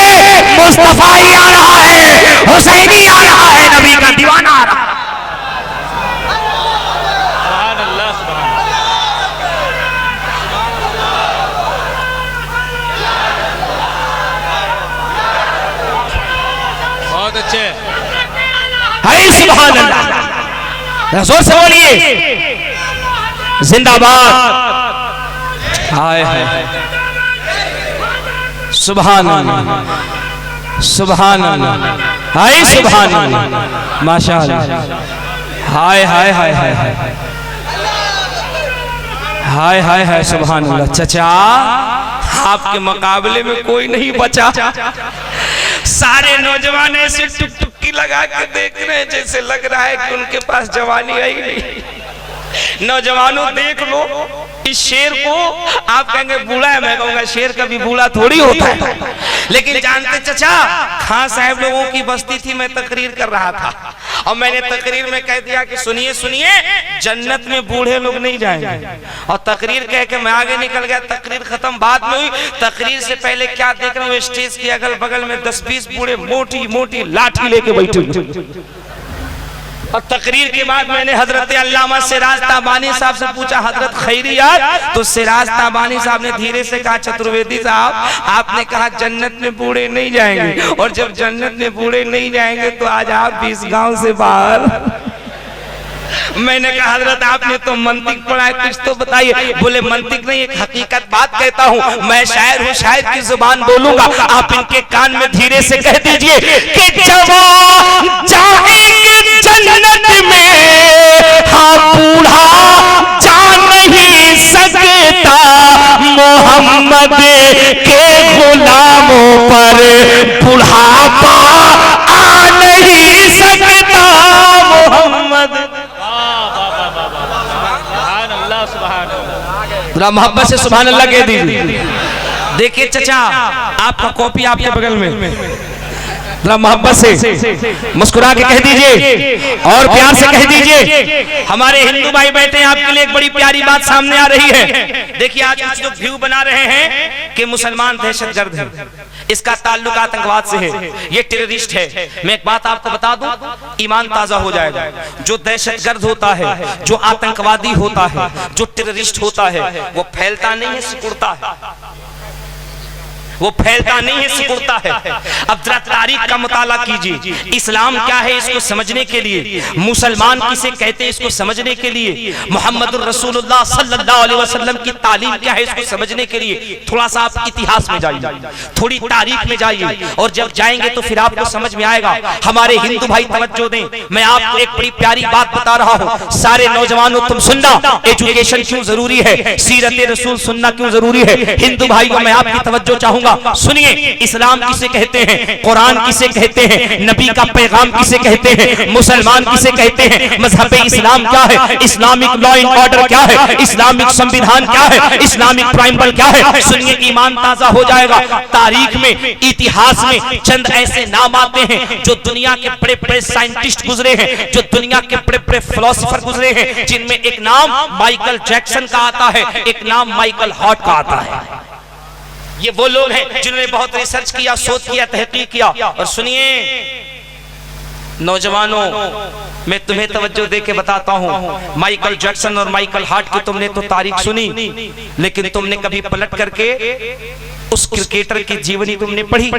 मुस्तफा ही आ रहा है, हुसैनी आ रहा है, नबी का दीवाना आ रहा है। बहुत अच्छे, हाय सुभान अल्लाह, जोर से बोलिए जिंदाबाद। हाय हाय सुभान अल्लाह, सुभान अल्लाह, हाय सुभान अल्लाह, माशाअल्लाह, हाय हाय हाय हाय हाय हाय हाय सुभान अल्लाह। चचा आपके मुकाबले में कोई नहीं बचा। सारे नौजवान ऐसे टुकटुकी लगा के देख रहे हैं जैसे लग रहा है कि उनके पास जवानी आई नहीं। नौजवानों देख लो इस शेर को, आप कहेंगे बूढ़ा है, मैं कहूंगा शेर कभी बूढ़ा थोड़ी होता है। लेकिन जानते चचा, खान साहब लोगों की बस्ती थी, मैं तकरीर कर रहा था और मैंने तकरीर में कह दिया कि सुनिए सुनिए जन्नत में बूढ़े लोग नहीं जाएंगे। और तकरीर कह के मैं आगे निकल गया, तकरीर खत्म बाद में हुई। तकरीर से पहले क्या देख रहा हूँ, स्टेज के अगल बगल में 10-20 बूढ़े मोटी मोटी लाठी लेके बैठे। और तकरीर के बाद मैंने हजरत अल्लामा सिराज ताबानी साहब से पूछा हजरत खैरियत? तो सिराज ताबानी साहब ने धीरे से कहा चतुर्वेदी साहब आपने कहा जन्नत में बूढ़े नहीं जाएंगे, और जब जन्नत में बूढ़े नहीं जाएंगे तो आज आप 20 गांव से बाहर। मैंने कहा हजरत आपने तो मंतिक पढ़ा है, कुछ तो बताइए। बोले मंतिक नहीं, एक हकीकत बात कहता हूँ, मैं शायर हूँ, शायर की जुबान बोलूंगा, आप इनके कान में धीरे से कह दीजिए कि जवान जाएंगे जन्नत में, हाँ बूढ़ा जा नहीं सकता, मोहम्मद के गुलामों पर बुढ़ापा आ नहीं सकता। मोहम्मद मोहब्बत से सुभान अल्लाह कह दीजिए। देखिए चचा आपका कॉपी आपके बगल में, मोहब्बत से मुस्कुरा के कह दीजिए और प्यार से कह दीजिए। हमारे हिंदू भाई बैठे हैं, आपके लिए एक बड़ी प्यारी बात सामने आ रही है। देखिए आज कुछ लोग व्यू बना रहे हैं कि मुसलमान दहशतगर्द है, इसका ताल्लुक आतंकवाद से है, ये टेररिस्ट है। मैं एक बात आपको बता दूं, ईमान ताजा हो जाएगा। जो दहशतगर्द होता है, जो आतंकवादी होता है, जो टेररिस्ट होता है, वो फैलता नहीं है, सिकुड़ता है। वो फैलता नहीं है, सिकुड़ता है। अब जरा तारीख का मुताला कीजिए, इस्लाम क्या है इसको समझने के लिए, मुसलमान किसे कहते हैं इसको समझने के लिए, मोहम्मदुर रसूलुल्लाह सल्लल्लाहु अलैहि वसल्लम की तालीम क्या है इसको समझने के लिए थोड़ा सा आप इतिहास में जाइए, थोड़ी तारीख में जाइए, और जब जाएंगे तो फिर आपको समझ में आएगा। हमारे हिंदू भाई तवज्जो दें, मैं आपको एक बड़ी प्यारी बात बता रहा हूँ, सारे नौजवानों तुम सुनना, एजुकेशन क्यों जरूरी है, सीरत रसूल सुनना क्यों जरूरी है। हिंदू भाइयों मैं आपकी तवज्जो चाहूंगा, सुनिए, इस्लाम किसे कहते हैं, कुरान किसे कहते हैं, नबी का पैगाम किसे कहते हैं, मुसलमान किसे कहते हैं, मजहब इस्लाम क्या है, इस्लामिक लॉ एंड ऑर्डर क्या है, इस्लामिक संविधान क्या है, इस्लामिक प्राइमबल क्या है। सुनिए, ईमान ताजा हो जाएगा। तारीख में, इतिहास में चंद ऐसे नाम आते हैं जो दुनिया के बड़े बड़े साइंटिस्ट गुजरे हैं, जो दुनिया के बड़े बड़े फिलोसोफर गुजरे हैं, जिनमें एक नाम माइकल जैक्सन का आता है, एक नाम माइकल हॉट का आता है। ये वो लोग हैं जिन्होंने बहुत रिसर्च किया, शोध किया, तहकीक किया। और सुनिए नौजवानों, मैं तुम्हें तवज्जो दे के बताता हूं, माइकल जैक्सन और माइकल हार्ट की तुमने तो तारीख सुनी, लेकिन तुमने कभी पलट करके उस क्रिकेटर की जीवनी तुमने पढ़ी,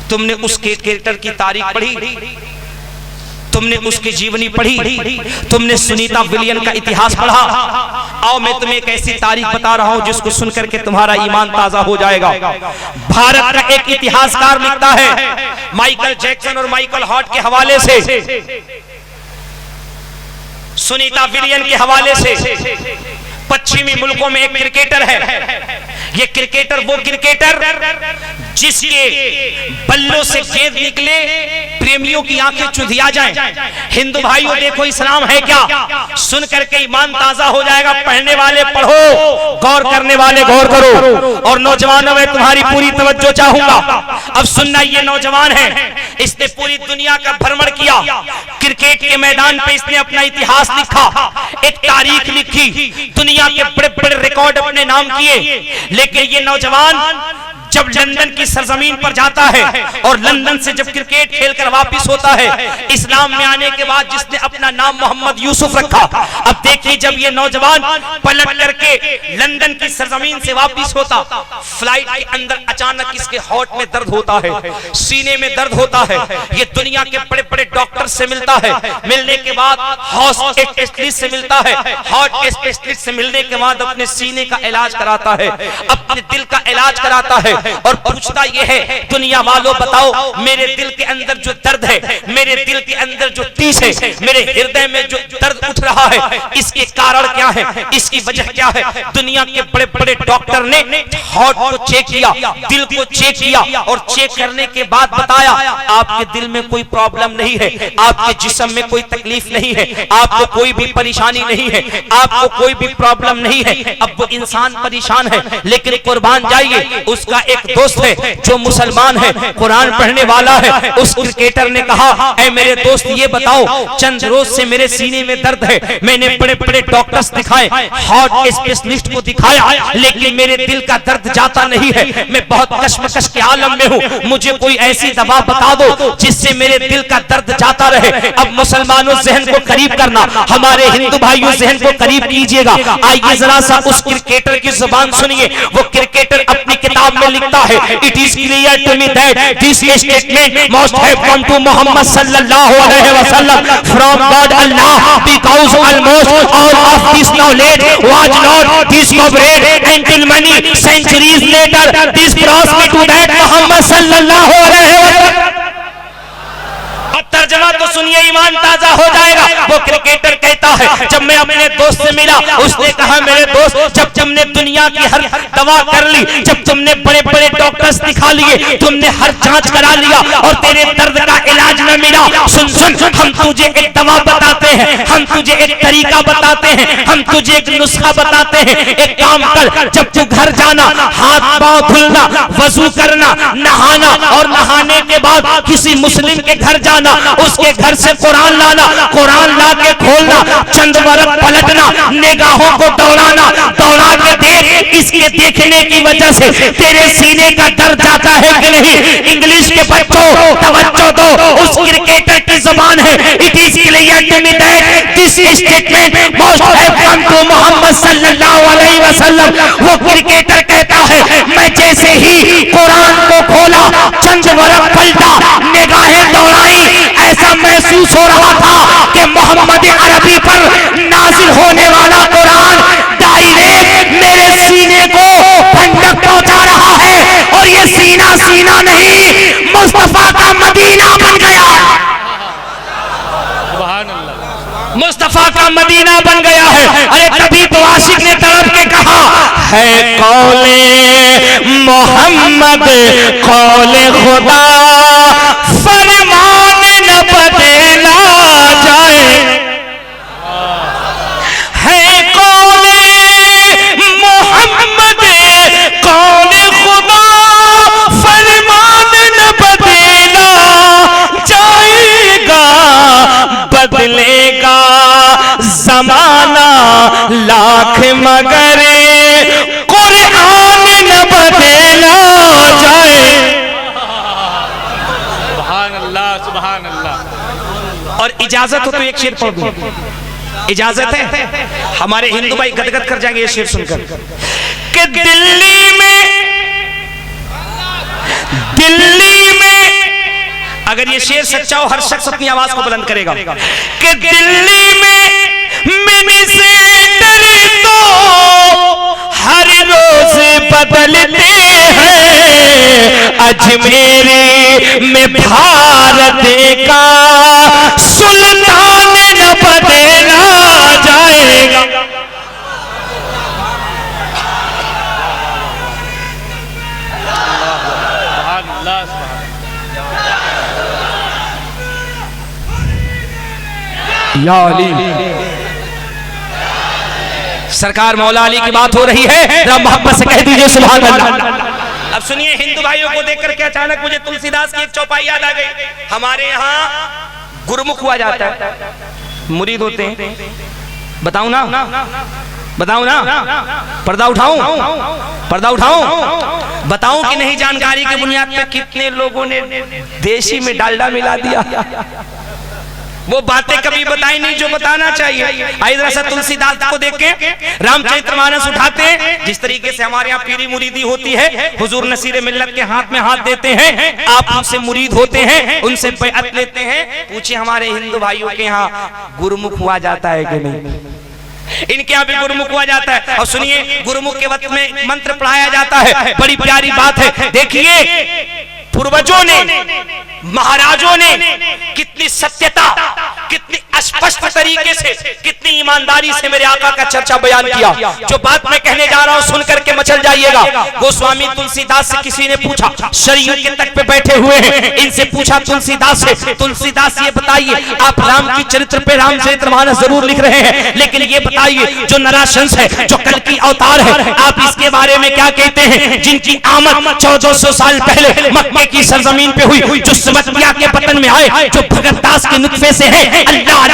तुमने उस क्रिकेटर की तारीख पढ़ी, तुमने उसकी जीवनी पढ़ी, तुमने सुनीता विलियम का इतिहास पढ़ा। आओ मैं तुम्हें एक ऐसी तारीख बता रहा हूं जिसको सुनकर के तुम्हारा ईमान ताजा हो जाएगा। भारत का एक इतिहासकार लिखता है माइकल जैक्सन और माइकल हॉट के हवाले से, सुनीता विलियम के हवाले से, पश्चिमी मुल्कों में एक क्रिकेटर है। ये क्रिकेटर वो क्रिकेटर जिसके बल्लों से गेंद निकले प्रेमियों की आंखें चुंधिया जाएं। हिंदू भाइयों देखो इस्लाम है क्या, सुन करके ईमान ताजा हो जाएगा। पढ़ने वाले पढ़ो, गौर करने वाले गौर करो। और नौजवानों में तुम्हारी पूरी तवज्जो चाहूंगा। अब सुनना, ये नौजवान है, इसने पूरी दुनिया का भ्रमण किया, क्रिकेट के मैदान पे इसने अपना इतिहास लिखा, एक तारीख लिखी, दुनिया के बड़े बड़े रिकॉर्ड अपने नाम किए। लेकिन ये नौजवान जब लंदन की सरजमीन पर जाता है और लंदन से जब क्रिकेट खेलकर वापस होता है, इस्लाम में आने के बाद जिसने अपना नाम मोहम्मद यूसुफ रखा। अब देखिए, जब ये नौजवान पलट करके लंदन की सरजमीन से वापस होता, फ्लाइट के अंदर अचानक इसके हार्ट में दर्द होता है, सीने में दर्द होता है। ये दुनिया के बड़े बड़े डॉक्टर से मिलता है, मिलने के बाद हार्ट स्पेशलिस्ट से मिलता है, हार्ट स्पेशलिस्ट से मिलने के बाद अपने सीने का इलाज कराता है, अपने दिल का इलाज कराता है और पूछता यह है, दुनिया वालों बताओ मेरे दिल के अंदर जो दर्द है, मेरे दिल के अंदर जो टीस है, मेरे हृदय में जो दर्द उठ रहा है, इसके कारण क्या है, इसकी वजह क्या है। दुनिया के बड़े बड़े डॉक्टर ने हार्ट को चेक किया, दिल को चेक किया और चेक करने के बाद बताया आपके दिल में कोई प्रॉब्लम नहीं है, आपके जिस्म में कोई तकलीफ नहीं है, आपको कोई भी परेशानी नहीं है, आपको कोई भी प्रॉब्लम नहीं है। अब वो इंसान परेशान है, लेकिन कुर्बान जाइए, उसका एक दोस्त है जो मुसलमान है, कुरान पढ़ने वाला है। उस क्रिकेटर ने कहा, ऐ मेरे दोस्त ये बताओ, चंद रोज से मेरे सीने में दर्द है, मैंने बड़े बड़े डॉक्टर्स दिखाए, हार्ट स्पेशलिस्ट को दिखाया, लेकिन मेरे दिल का दर्द जाता नहीं है, मैं बहुत कश्मकश के आलम में हूँ, मुझे कोई ऐसी दवा बता दो जिससे मेरे दिल का दर्द जाता रहे। अब मुसलमानों जहन को करीब करना, हमारे हिंदू भाइयों जहन को करीब कीजिएगा। आइए जरा सा उस क्रिकेटर की जुबान सुनिए। वो क्रिकेटर अपनी किताब में लिखता है, it is clear to me that this statement must have come to Muhammad सल्लल्लाहु अलैहि वसल्लम from God Allah, because almost all of this knowledge was not discovered until many centuries later this brought me to that Muhammad सल्लल्लाहु अलैहि वसल्लम। तर्जमा तो सुनिए, ईमान ताजा हो जाएगा। वो क्रिकेटर कहता है, जब मैं अपने दोस्त से मिला, उसने कहा मेरे दोस्त, जब तुमने दुनिया की हर दवा कर ली, जब तुमने बड़े बड़े डॉक्टर्स दिखा लिए, तुमने हर जांच करा लिया और तेरे दर्द का इलाज न मिला, सुन सुन, हम तुझे एक दवा बताते हैं, हम तुझे एक तरीका बताते हैं, हम तुझे एक नुस्खा बताते हैं। एक काम कर, जब तू घर जाना, हाथ पांव धुलना, वजू करना, नहाना और नहाने के बाद किसी मुस्लिम के घर जाना, उसके घर से कुरान लाना, कुरान ला के खोलना, चंद बरस पलटना, निगाहों को दौड़ाना, दौड़ा के देख, इसके देखने की वजह से तेरे सीने का दर्द जाता है कि नहीं। इंग्लिश के बच्चों तवज्जो दो, उस क्रिकेटर की जुबान है, it is clear to me that this statement must have come to Muhammad सल्लल्लाहु अलैहि वसल्लम। वो क्रिकेटर कहता है, मैं नुत्फे से ही कुरान को खोला, चंद वरक पलटा, निगाहें दौड़ाई, ऐसा महसूस हो रहा था कि मोहम्मद अरबी पर नाजिल होने वाला कुरान डायरेक्ट मेरे सीने को ठंडक पहुंचा रहा है, और ये सीना सीना नहीं, मुस्तफा का मदीना बन गया, मुस्तफा का मदीना बन गया है। अरे तभी तो आशिक ने तड़प के कहा है, कौले मोहम्मद कौले खुदा, फरमान न बदला जाए, है कौले मोहम्मद कौले खुदा, फरमान न बदला जाएगा, बदलेगा जमाना लाख मगर कुरान न बदला जाए। सुभान अल्लाह, सुभान अल्लाह। और इजाजत हो तो एक शेर पढ़ दूं, इजाजत है? हमारे हिंदू भाई गदगद कर जाएंगे ये शेर सुनकर कि दिल्ली में अगर ये शेर सच्चा हो, हर शख्स अपनी आवाज को बुलंद करेगा कि दिल्ली में मिनिस्टर तो हर रोज बदलते हैं, अजमेर में भारत का सुल्तान न बदला जाएगा। या अली, सरकार मौला अली की बात हो रही है, जरा मोहब्बत से कह दीजिए सुभान अल्लाह। अब सुनिए, हिंदू भाइयों को देखकर के अचानक मुझे तुलसीदास की एक चौपाई याद आ गई। हमारे यहाँ गुरुमुख हुआ जाता है, मुरीद होते हैं, बताऊं ना, बताऊं ना, पर्दा उठाऊं, पर्दा उठाऊं, बताऊं कि नहीं? जानकारी की बुनियाद पे कितने लोगों ने देशी में डालडा मिला दिया, वो बातें कभी बताई नहीं जो बताना चाहिए। आइए जरा सा तुलसीदास को देख के रामचरितमानस उठाते हैं। जिस तरीके से हमारे यहाँ पीरी मुरीदी होती है, हुजूर नसीर मिल्लत के हाथ में हाथ देते हैं, आप उनसे मुरीद होते हैं, उनसे बैअत लेते हैं। पूछिए हमारे हिंदू भाइयों के यहाँ गुरुमुख हुआ जाता है कि नहीं? इनके यहाँ भी गुरुमुख हुआ जाता है। और सुनिए, गुरुमुख के वक्त में मंत्र पढ़ाया जाता है, बड़ी प्यारी बात है। देखिए, पूर्वजों ने, महाराजों ने कितनी सत्यता, कितनी स्पष्ट तरीके से, कितनी ईमानदारी से मेरे आका का चर्चा बयान किया। जो बात मैं कहने जा रहा हूं सुन करके मचल जाइएगा। गोस्वामी तुलसीदास से किसी ने पूछा, सरयू के तट पे बैठे हुए हैं, इनसे पूछा तुलसीदास से, तुलसीदास ये बताइए, आप राम की चरित्र पे रामचरितमानस जरूर लिख रहे हैं, लेकिन ये बताइए जो नराशंस है, जो कल की अवतार है, आप इसके बारे में क्या कहते हैं? जिनकी आमद 1400 साल पहले मक्के की सरजमीन पे हुई, जो सुमतिया के पतन में आए, जो भगत दास के नुत्फे से है, अल्लाह अल्लाह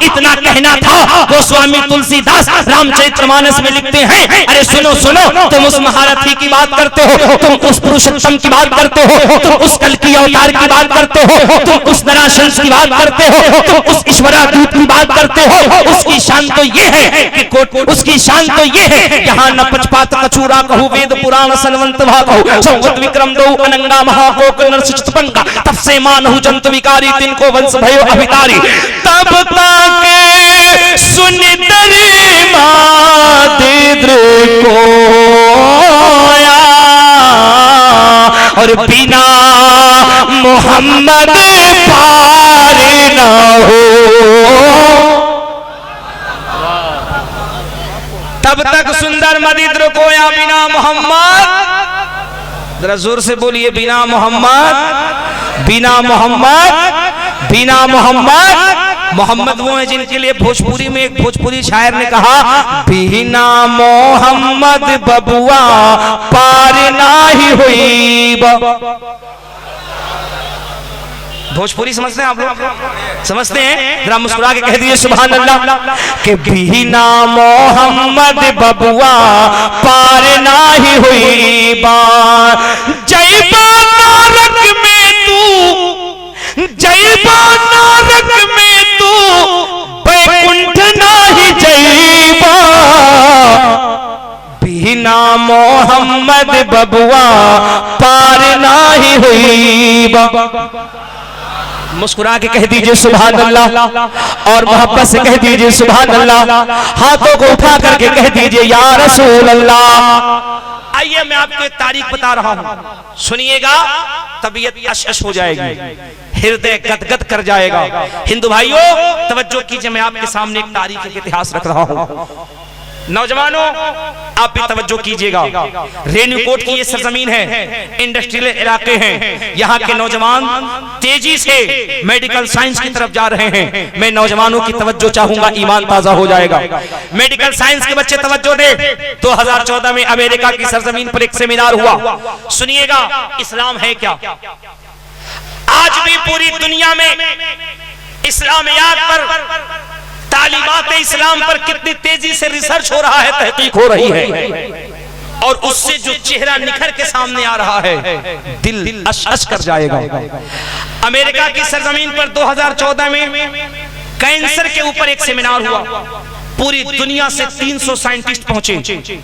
इतना कहना था। गोस्वामी तुलसीदास रामचरितमानस में लिखते हैं, अरे सुनो सुनो, तुम उस महारथी की बात करते हो, तुम उस पुरुषोत्तम की बात करते हो, तुम उस कल की अवतार की बात करते हो, तुम उस नराशंस की बात करते हो, तुम उस ईश्वरादूत की बात करते हो। उसकी शान तो ये है कि उसकी शान तो ये है, यहाँ न पक्षपात कछूरा कहू, वेद पुराण सनवंत कहू, संवत विक्रम दो अनंगा महाकोक नरसित पंगा, तब से मानहु जंत विकारी, तिनको वंश भयो अभितारी। तब तक सुन दरे मादिद्र को और बिना मोहम्मद पार न हो। तब तक सुंदर मदिद्र को या बिना मोहम्मद, जरा जोर से बोलिए, बिना मोहम्मद, बिना मोहम्मद, बिना मोहम्मद। मोहम्मद वो है जिनके लिए भोजपुरी में एक भोजपुरी शायर ने कहा, बिना मोहम्मद बबुआ पार नाही हुई। भोजपुरी समझते हैं आप लोग? समझते हैं? जरा मुस्कुरा के कह दीजिए सुभान अल्लाह कि बिना मोहम्मद बबुआ पार नाही हुई बार। जयबा नारक में तू, जयबा नारक में तू, बैकुंठ नाही जयबा। बिना मोहम्मद बबुआ मुस्कुरा के कह दीजिए सुभान अल्लाह, और मोहब्बत से कह दीजिए सुभान अल्लाह। हाथों को उठा करके कह दीजिए या रसूल अल्लाह। आइए मैं आपको एक तारीख बता रहा हूं, सुनिएगा, तबीयत अश हो जाएगी, हृदय गदगद कर जाएगा। हिंदू भाइयों तवज्जो कीजिए, मैं आपके सामने एक तारीख का इतिहास रख रहा हूं। नौजवानों आप भी तवज्जो कीजिएगा। रेणुकोट की ये सरजमीन है, इंडस्ट्रियल इलाके हैं, यहाँ के नौजवान तेजी से मेडिकल साइंस की तरफ जा रहे हैं। मैं नौजवानों की तवज्जो चाहूंगा, ईमान ताजा हो जाएगा। मेडिकल साइंस के बच्चे तवज्जो दे। 2014 में अमेरिका की सरजमीन पर एक सेमिनार हुआ। सुनिएगा इस्लाम है क्या। आज भी पूरी दुनिया में इस्लामियात पर, तालीमात इस्लाम पर कितनी तेजी से रिसर्च हो रहा है, तहकीक हो रही है, और उससे जो चेहरा निखर के सामने आ रहा है, दिल अश कर जाएगा। अमेरिका की सरजमीन पर 2014 में कैंसर के ऊपर एक सेमिनार हुआ। पूरी दुनिया से 300 साइंटिस्ट पहुंचे,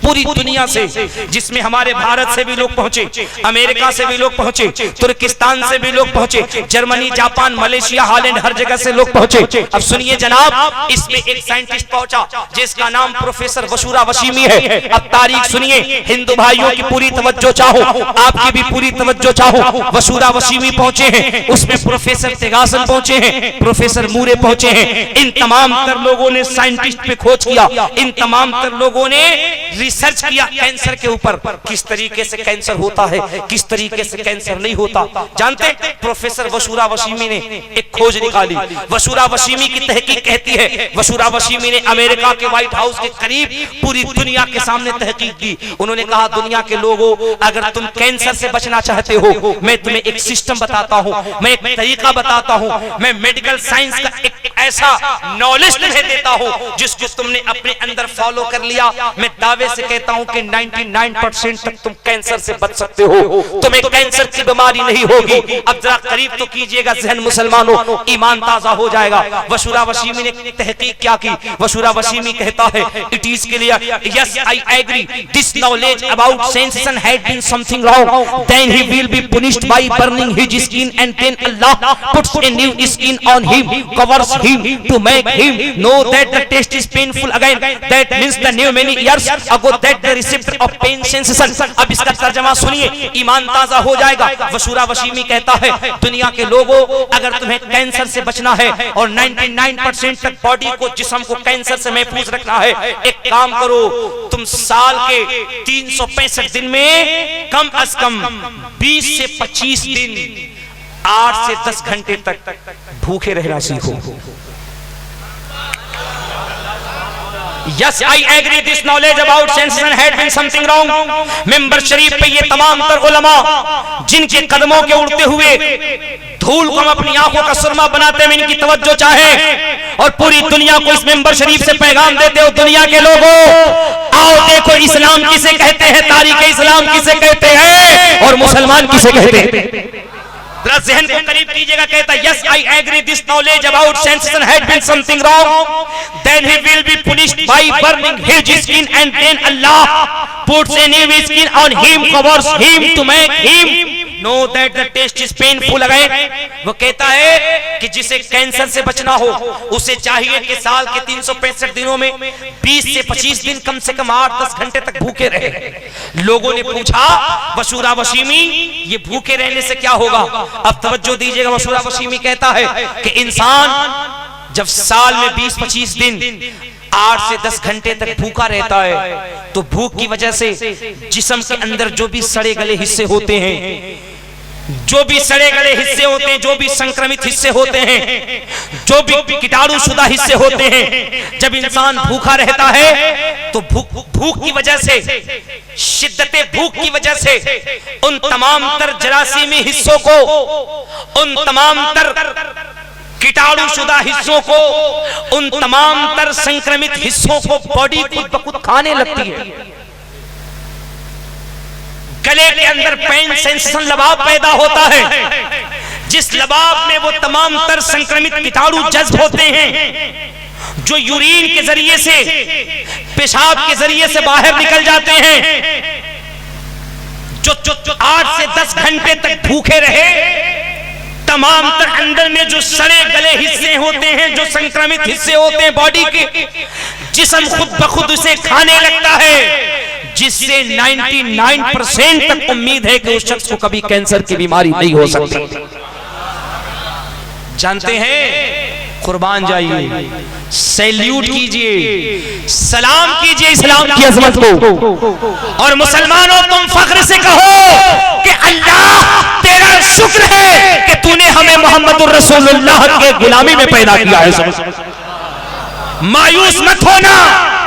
पूरी दुनिया से, जिसमें हमारे भारत से भी लोग पहुंचे, अमेरिका से भी लोग पहुंचे, तुर्किस्तान से भी लोग पहुंचे, जर्मनी, जापान, मलेशिया, हॉलैंड, हर जगह से लोग पहुंचे। अब सुनिए जनाब, इसमें एक साइंटिस्ट पहुंचा जिसका नाम प्रोफेसर वशूरा वशीमी है। अब तारीख सुनिए, हिंदू भाइयों की पूरी तवज्जो चाहो, आपकी भी पूरी तवज्जो चाहो। वशूरा वशीमी पहुंचे हैं, उसमें प्रोफेसर तेगासन पहुंचे हैं, प्रोफेसर मूरे पहुंचे हैं। इन तमाम तर लोगों ने साइंटिस्ट पे खोज किया, इन तमाम तर लोगों ने रिसर्च किया कैंसर के ऊपर, किस तरीके से कैंसर होता है, किस तरीके से कैंसर नहीं होता। जानते प्रोफेसर वशूरा वशीमी ने एक खोज निकाली। वशूरा वशीमी की तहकीक कहती है, वशूरा वशीमी ने अमेरिका के व्हाइट हाउस के करीब पूरी दुनिया के सामने तहकीक की। उन्होंने कहा दुनिया के लोगों, अगर तुम कैंसर से बचना चाहते हो, मैं तुम्हें एक सिस्टम बताता हूं, मैं एक तरीका बताता हूं, मैं मेडिकल साइंस का एक ऐसा नॉलेज तुम्हें देता हूं जिसको तुमने अपने अंदर फॉलो कर लिया, मैं दावे से कहता हूं कि 99% तक तुम कैंसर से बच सकते हो, तुम्हें कैंसर की बीमारी नहीं होगी। अब जरा करीब तो कीजिएगा जहन मुसलमानों, ईमान ताजा हो जाएगा। वशूरा वशीमी ने तहकीक क्या की। वशूरा वशीमी कहता है, it is clear, yes I agree, this knowledge about sensation had been something wrong, then he will be punished by burning his skin, and then Allah puts a new skin on him, covers him to make him know that the taste is painful again, that means the new many years ago that the receptor of pain sensation। अब इसका तर्जमा सुनिए, ईमान ताजा हो जाएगा। वशूरा वशीमी कहता है दुनिया के लोगों, अगर तुम्हें कैंसर से बचना है और 99% तक बॉडी को, जिस्म को कैंसर से महफूज रखना है, एक काम करो, तुम साल के 365 दिन में कम अज कम 20 से 25 दिन 8 से 10 घंटे तक भूखे रहना सीखो। Yes, I agree. This knowledge about sensation had been something wrong. Member Sharif पे ये तमाम तर उलमा जिनके कदमों के उड़ते हुए धूल को हम अपनी आंखों का सुरमा बनाते हुए इनकी तवज्जो चाहे और पूरी दुनिया को इस मेंबर शरीफ से पैगाम देते हो, दुनिया के लोगों आओ देखो इस्लाम किसे कहते हैं, तारीख इस्लाम किसे कहते हैं और मुसलमान किसे कहते हैं। जरा ज़हन को करीब कीजिएगा। कहता है yes I agree, this knowledge about sensation had been something wrong, then he will be punished by burning his skin, and then Allah puts a new skin on him, covers him to make him know that the taste is painful again। वो कहता है कि जिसे cancer से बचना हो उसे चाहिए कि साल के 365 दिनों में 20 से 25 दिन कम से कम 8-10 घंटे तक भूखे रहे। लोगों ने पूछा वशूरा वशीमी ये भूखे रहने से क्या होगा। अब तवज्जो दीजिएगा, वशूरा वशीमी कहता है कि इंसान जब साल में 20-25 दिन 8 से 10 घंटे तक भूखा रहता है तो भूख की वजह से जिस्म के अंदर जो भी सड़े गले हिस्से होते हैं, जो भी सड़े गले हिस्से होते हैं, जो भी संक्रमित हिस्से होते हैं, जो भी कीटाणु शुदा हिस्से होते हैं, जब इंसान भूखा रहता है तो भूख की वजह से, शिद्दते भूख की वजह से उन तमाम तर जरासीमी हिस्सों को, उन तमाम तर कीटाणु शुदा हिस्सों को, उन तमाम तर संक्रमित हिस्सों को बॉडी खुद ब खुद खाने लगती है। गले के अंदर पेन सेंसेशन लबाब पैदा होता है, जिस लबाब में वो तमाम तर संक्रमित कीटाणु जज्ब होते हैं जो यूरिन के जरिए से, पेशाब के जरिए से बाहर निकल जाते हैं। जो 8 से 10 घंटे तक भूखे रहे तमाम तर अंदर में जो सड़े गले हिस्से होते हैं, जो संक्रमित हिस्से होते हैं बॉडी के, जिस्म खुद ब खुद उसे खाने लगता है, जिससे 99% तक उम्मीद है कि उस शख्स को कभी कैंसर की बीमारी नहीं हो सकती। जानते हैं, कुर्बान जाइए, सैल्यूट कीजिए, सलाम कीजिए इस्लाम की अजमत को। और मुसलमानों, तुम फख्र से कहो कि अल्लाह तेरा शुक्र है कि तूने हमें मोहम्मदुर रसूलुल्लाह के गुलामी में पैदा किया है। मायूस मत होना,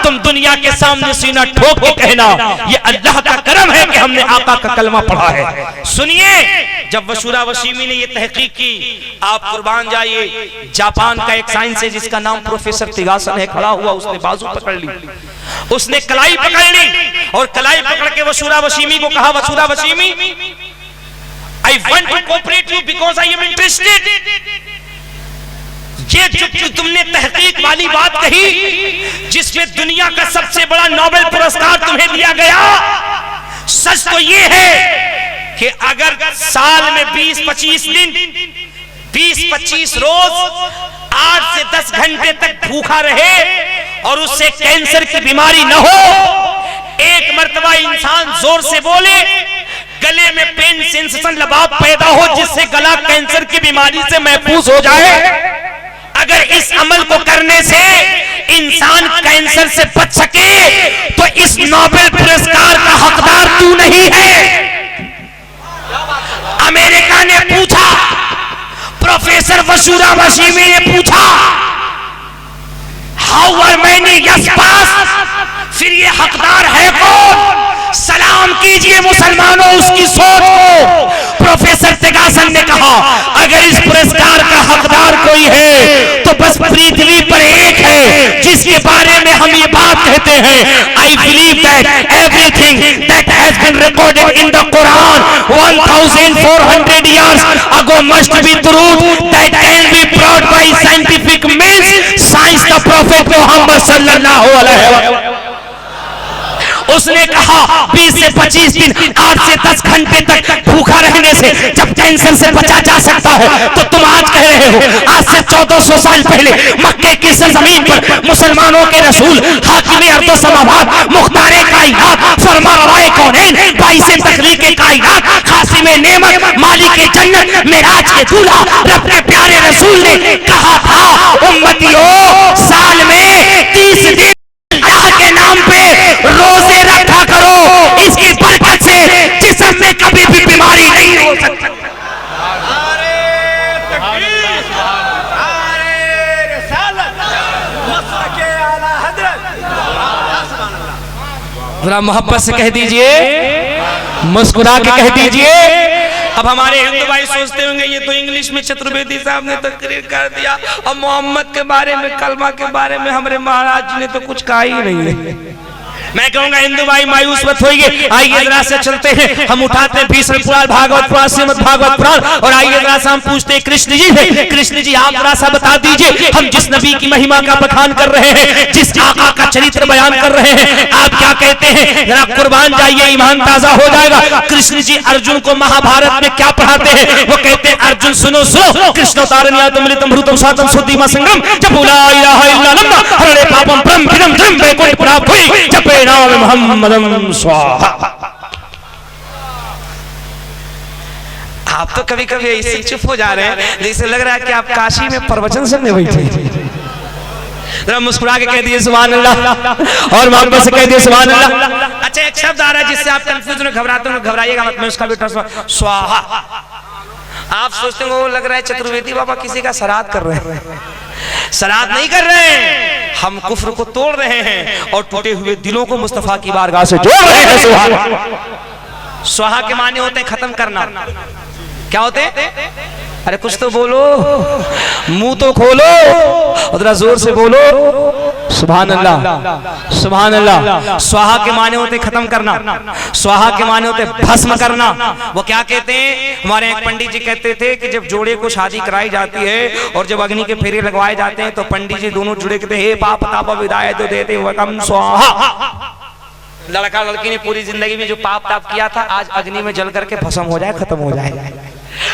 तुम दुनिया के सामने सीना ठोक के कहना ये अल्लाह का करम है कि हमने आका का कलमा पढ़ा है। सुनिए, जब वशूरा वशीमी ने ये तहकीक की, आप कुर्बान जाइए, जापान का एक साइंस है जिसका नाम प्रोफेसर तिगासन है, खड़ा हुआ, उसने बाजू पकड़ ली, उसने कलाई पकड़ ली और कलाई पकड़ के वशूरा वशीमी को कहा, वशूरा वशीमी, I want to cooperate you because I am interested. ये जो तुमने तहकीक वाली बात कही, जिसमें दुनिया का सबसे बड़ा नोबेल पुरस्कार तुम्हें दिया गया, सच तो ये है कि अगर साल में 20-25 दिन, 20-25 रोज 8 से 10 घंटे तक भूखा रहे और उससे कैंसर की बीमारी न हो, एक मर्तबा इंसान जोर से बोले, गले में पेन सेंसेशन लबाब पैदा हो जिससे गला कैंसर की बीमारी से महफूज हो जाए, अगर इस अमल को करने से इंसान कैंसर से बच सके तो इस नोबेल पुरस्कार का हकदार तू नहीं है। अमेरिका ने पूछा, प्रोफेसर वशूरा वशीमी ने पूछा, हाउ आर मैनी यस पास, फिर ये हकदार है कौन? सलाम कीजिए मुसलमानों उसकी सोच को। प्रोफेसर तिगासन ने कहा, अगर इस पुरस्कार का हकदार कोई है तो बस पृथ्वी पर एक है जिसके बारे में हम ये बात कहते हैं, I believe that everything that has been recorded in the Quran 1400 years ago must be truth that can be brought by scientific means, science the prophet Muhammad sallallahu alaihi wasallam। उसने कहा 20 से 25 दिन, 8 से 10 घंटे तक भूखा रहने से जब कैंसर से बचा जा सकता है, तो तुम आज कह रहे हो, आज से 1400 साल पहले मक्के की सरजमीन पर मुसलमानों के रसूल हाकिम अर्दो समावात, मुख्तारे कायनात, फरमानवाए कौनैन, बाइसे तखलीके कायनात, खासिमे नेमत, मालिके जन्नत, मेराज के दूल्हा रब के प्यारे रसूल ने कहा था, उम्मतियों साल में 30 दिन अल्लाह के नाम पे रोजे रखा करो, इसकी बरकत से जिस्म में कभी भी बीमारी नहीं हो सकती। जरा मोहब्बत से कह दीजिए, मुस्कुरा के कह दीजिए। अब हमारे हिंदू भाई सोचते होंगे ये तो इंग्लिश में चतुर्वेदी साहब ने तकरीर कर दिया और मोहम्मद के बारे में, कलमा के बारे में हमारे महाराज जी ने तो कुछ कहा ही नहीं है। मैं कहूंगा हिंदू भाई मायूस मत होइए, आइए जरा से चलते हैं, हम उठाते हैं भीष्म पुराण, भागवत पुराण, श्रीमद् भागवत पुराण, और आइए जरा से हम पूछते हैं कृष्ण जी से, कृष्ण जी आप जरा सा बता दीजिए, हम जिस नबी की महिमा का बखान कर रहे हैं, जिस आका का चरित्र बयान कर रहे हैं, आप क्या कहते हैं? जरा कुर्बान जाइए, ईमान ताजा हो जाएगा। कृष्ण जी अर्जुन को महाभारत में क्या पढ़ाते हैं? वो कहते हैं, अर्जुन सुनो सुनो, कृष्ण तारण्यातमृतम भृतम स्वातम सुधीमा संगम जब ला इलाहा इल्लल्लाह हरे पापम ब्रह्म विदम धर्म वैकुंठ प्राप्त हुई जब नाम मोहम्मदम स्वाहा। आप तो कभी कभी ऐसे चुप हो जा रहे हैं जैसे लग रहा है कि आप काशी में प्रवचन सुनने बैठे। जरा मुस्कुरा के कह दिए सुभान अल्लाह और मोहब्बत से कह दिए सुभान अल्लाह। अच्छा, एक शब्द आ रहा है जिससे आप कंफ्यूज में घबराते हो, घबराइएगा मत, मैं उसका बेटा स्वाहा। आप सोचते हो वो लग रहा है चतुर्वेदी बाबा किसी का श्राद्ध कर रहे हैं। श्राद्ध नहीं कर रहे हैं, हम कुफ्र को तोड़ रहे हैं और टूटे हुए दिलों को मुस्तफा की बारगाह से जोड़ रहे हैं। सुभान। स्वाहा के माने होते हैं खत्म करना। क्या होते हैं? अरे कुछ तो बोलो, मुंह तो खोलो और जरा जोर से बोलो सुभान अल्लाह, सुभान अल्लाह। स्वाहा के माने होते खत्म करना, स्वाहा के माने होते भस्म करना। वो क्या कहते हैं? हमारे एक पंडित जी कहते थे कि जब जोड़े को शादी कराई जाती है और जब अग्नि के फेरे लगवाए जाते हैं तो पंडित जी दोनों जुड़े कहते हे पाप ताप विदाय तो देते वकम स्वाहा। लड़का लड़की ने पूरी जिंदगी में जो पाप ताप किया था आज अग्नि में जल करके भस्म हो जाए, खत्म हो जाए।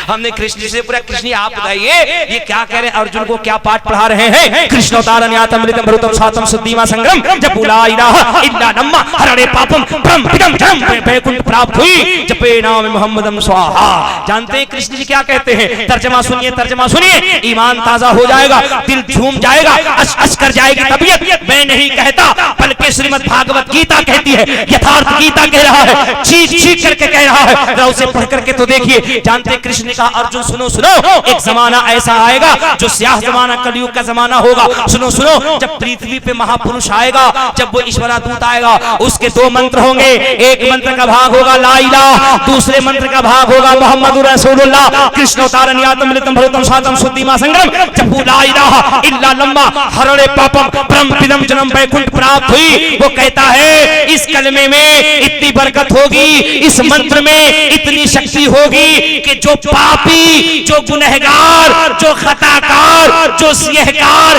हमने कृष्ण जी से पूरा कृष्ण आप बताइए ये क्या कह रहे हैं, अर्जुन को क्या पाठ पढ़ा रहे हैं। कृष्ण अवतारण्यातम मृतम भरुतम सातम सुद्धीमा संग्रम जब बुला इलाहा इल्ला नम्मा हरणे पापम ब्रह्म पिदम जन्म वैकुंठ प्राप्त हुई जपे नाम मोहम्मदम स्वाहा। जानते हैं कृष्ण जी क्या कहते हैं, तर्जमा सुनिए, तर्जमा सुनिए, ईमान ताजा हो जाएगा, दिल झूम जाएगा, अश अश कर जाएगी तबीयत। मैं नहीं कहता बल्कि श्रीमद् भागवत गीता कहती है, यथार्थ गीता कह रहा है, चीख चीख करके कह रहा है, जरा उसे पढ़ करके तो देखिए। जानते कृष्ण ने कहा अर्जुन सुनो सुनो, एक जमाना ऐसा आएगा जो स्याह जमाना कलयुग का जमाना होगा। सुनो सुनो, जब पृथ्वी पे महापुरुष आएगा, जब वो ईश्वरादूत आएगा, उसके दो मंत्र होंगे। एक मंत्र का भाग होगा ला इलाहा, दूसरे मंत्र का भाग होगा मोहम्मदुर रसूलुल्लाह। कृष्ण अवतारण्यातम मृतम भरुतम सातम सुद्धीमा संग्रम जब ला इलाहा इल्ला लम्मा हरणे पापम ब्रह्म पिदम जन्म वैकुंठ प्राप्त हुई। वो कहता है इस कलमे में इतनी बरकत होगी, इस मंत्र में इतनी शक्ति होगी कि जो पापी, जो गुनहगार, जो खताकार, जो सियहकार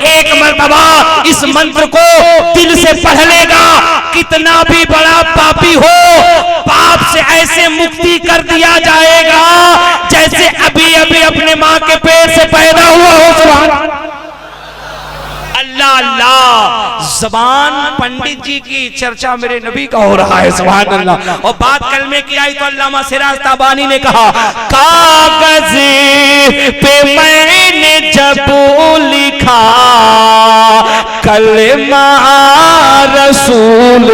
एक मर्तबा इस मंत्र को दिल से पढ़ लेगा, कितना भी बड़ा पापी हो, पाप से ऐसे मुक्ति कर दिया जाएगा जैसे अभी अभी अपने मां के पेट से पैदा हुआ हो। सुभान अल्लाह अल्लाह। जबान पंडित जी की चर्चा मेरे नबी का हो रहा है, सुभान अल्लाह। और बात कलमे की आई तो अल्लामा सिराज ताबानी ने कहा कागज पे मैंने जब लिखा कलमा रसूल,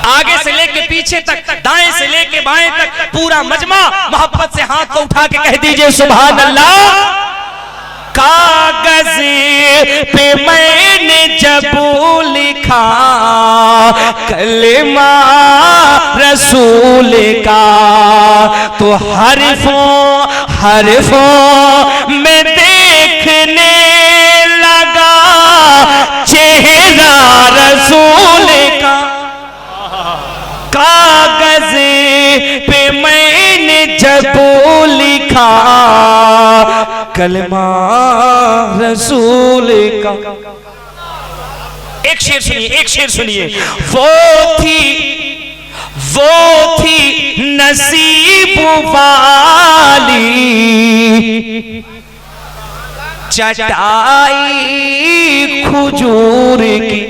आगे से लेके पीछे तक, दाएं से लेके बाएं तक पूरा मजमा मोहब्बत से हाथ को उठा के कह दीजिए सुभान अल्लाह। कागज पे मैंने जब लिखा कलमा रसूल का, तो हरफों हरफों में देखने लगा चेहरा रसूल का। कागज पे मैंने जब लिखा कलमा रसूल का। एक शेर सुनिए, एक शेर सुनिए। वो थी नसीब वाली चटाई खजूर की,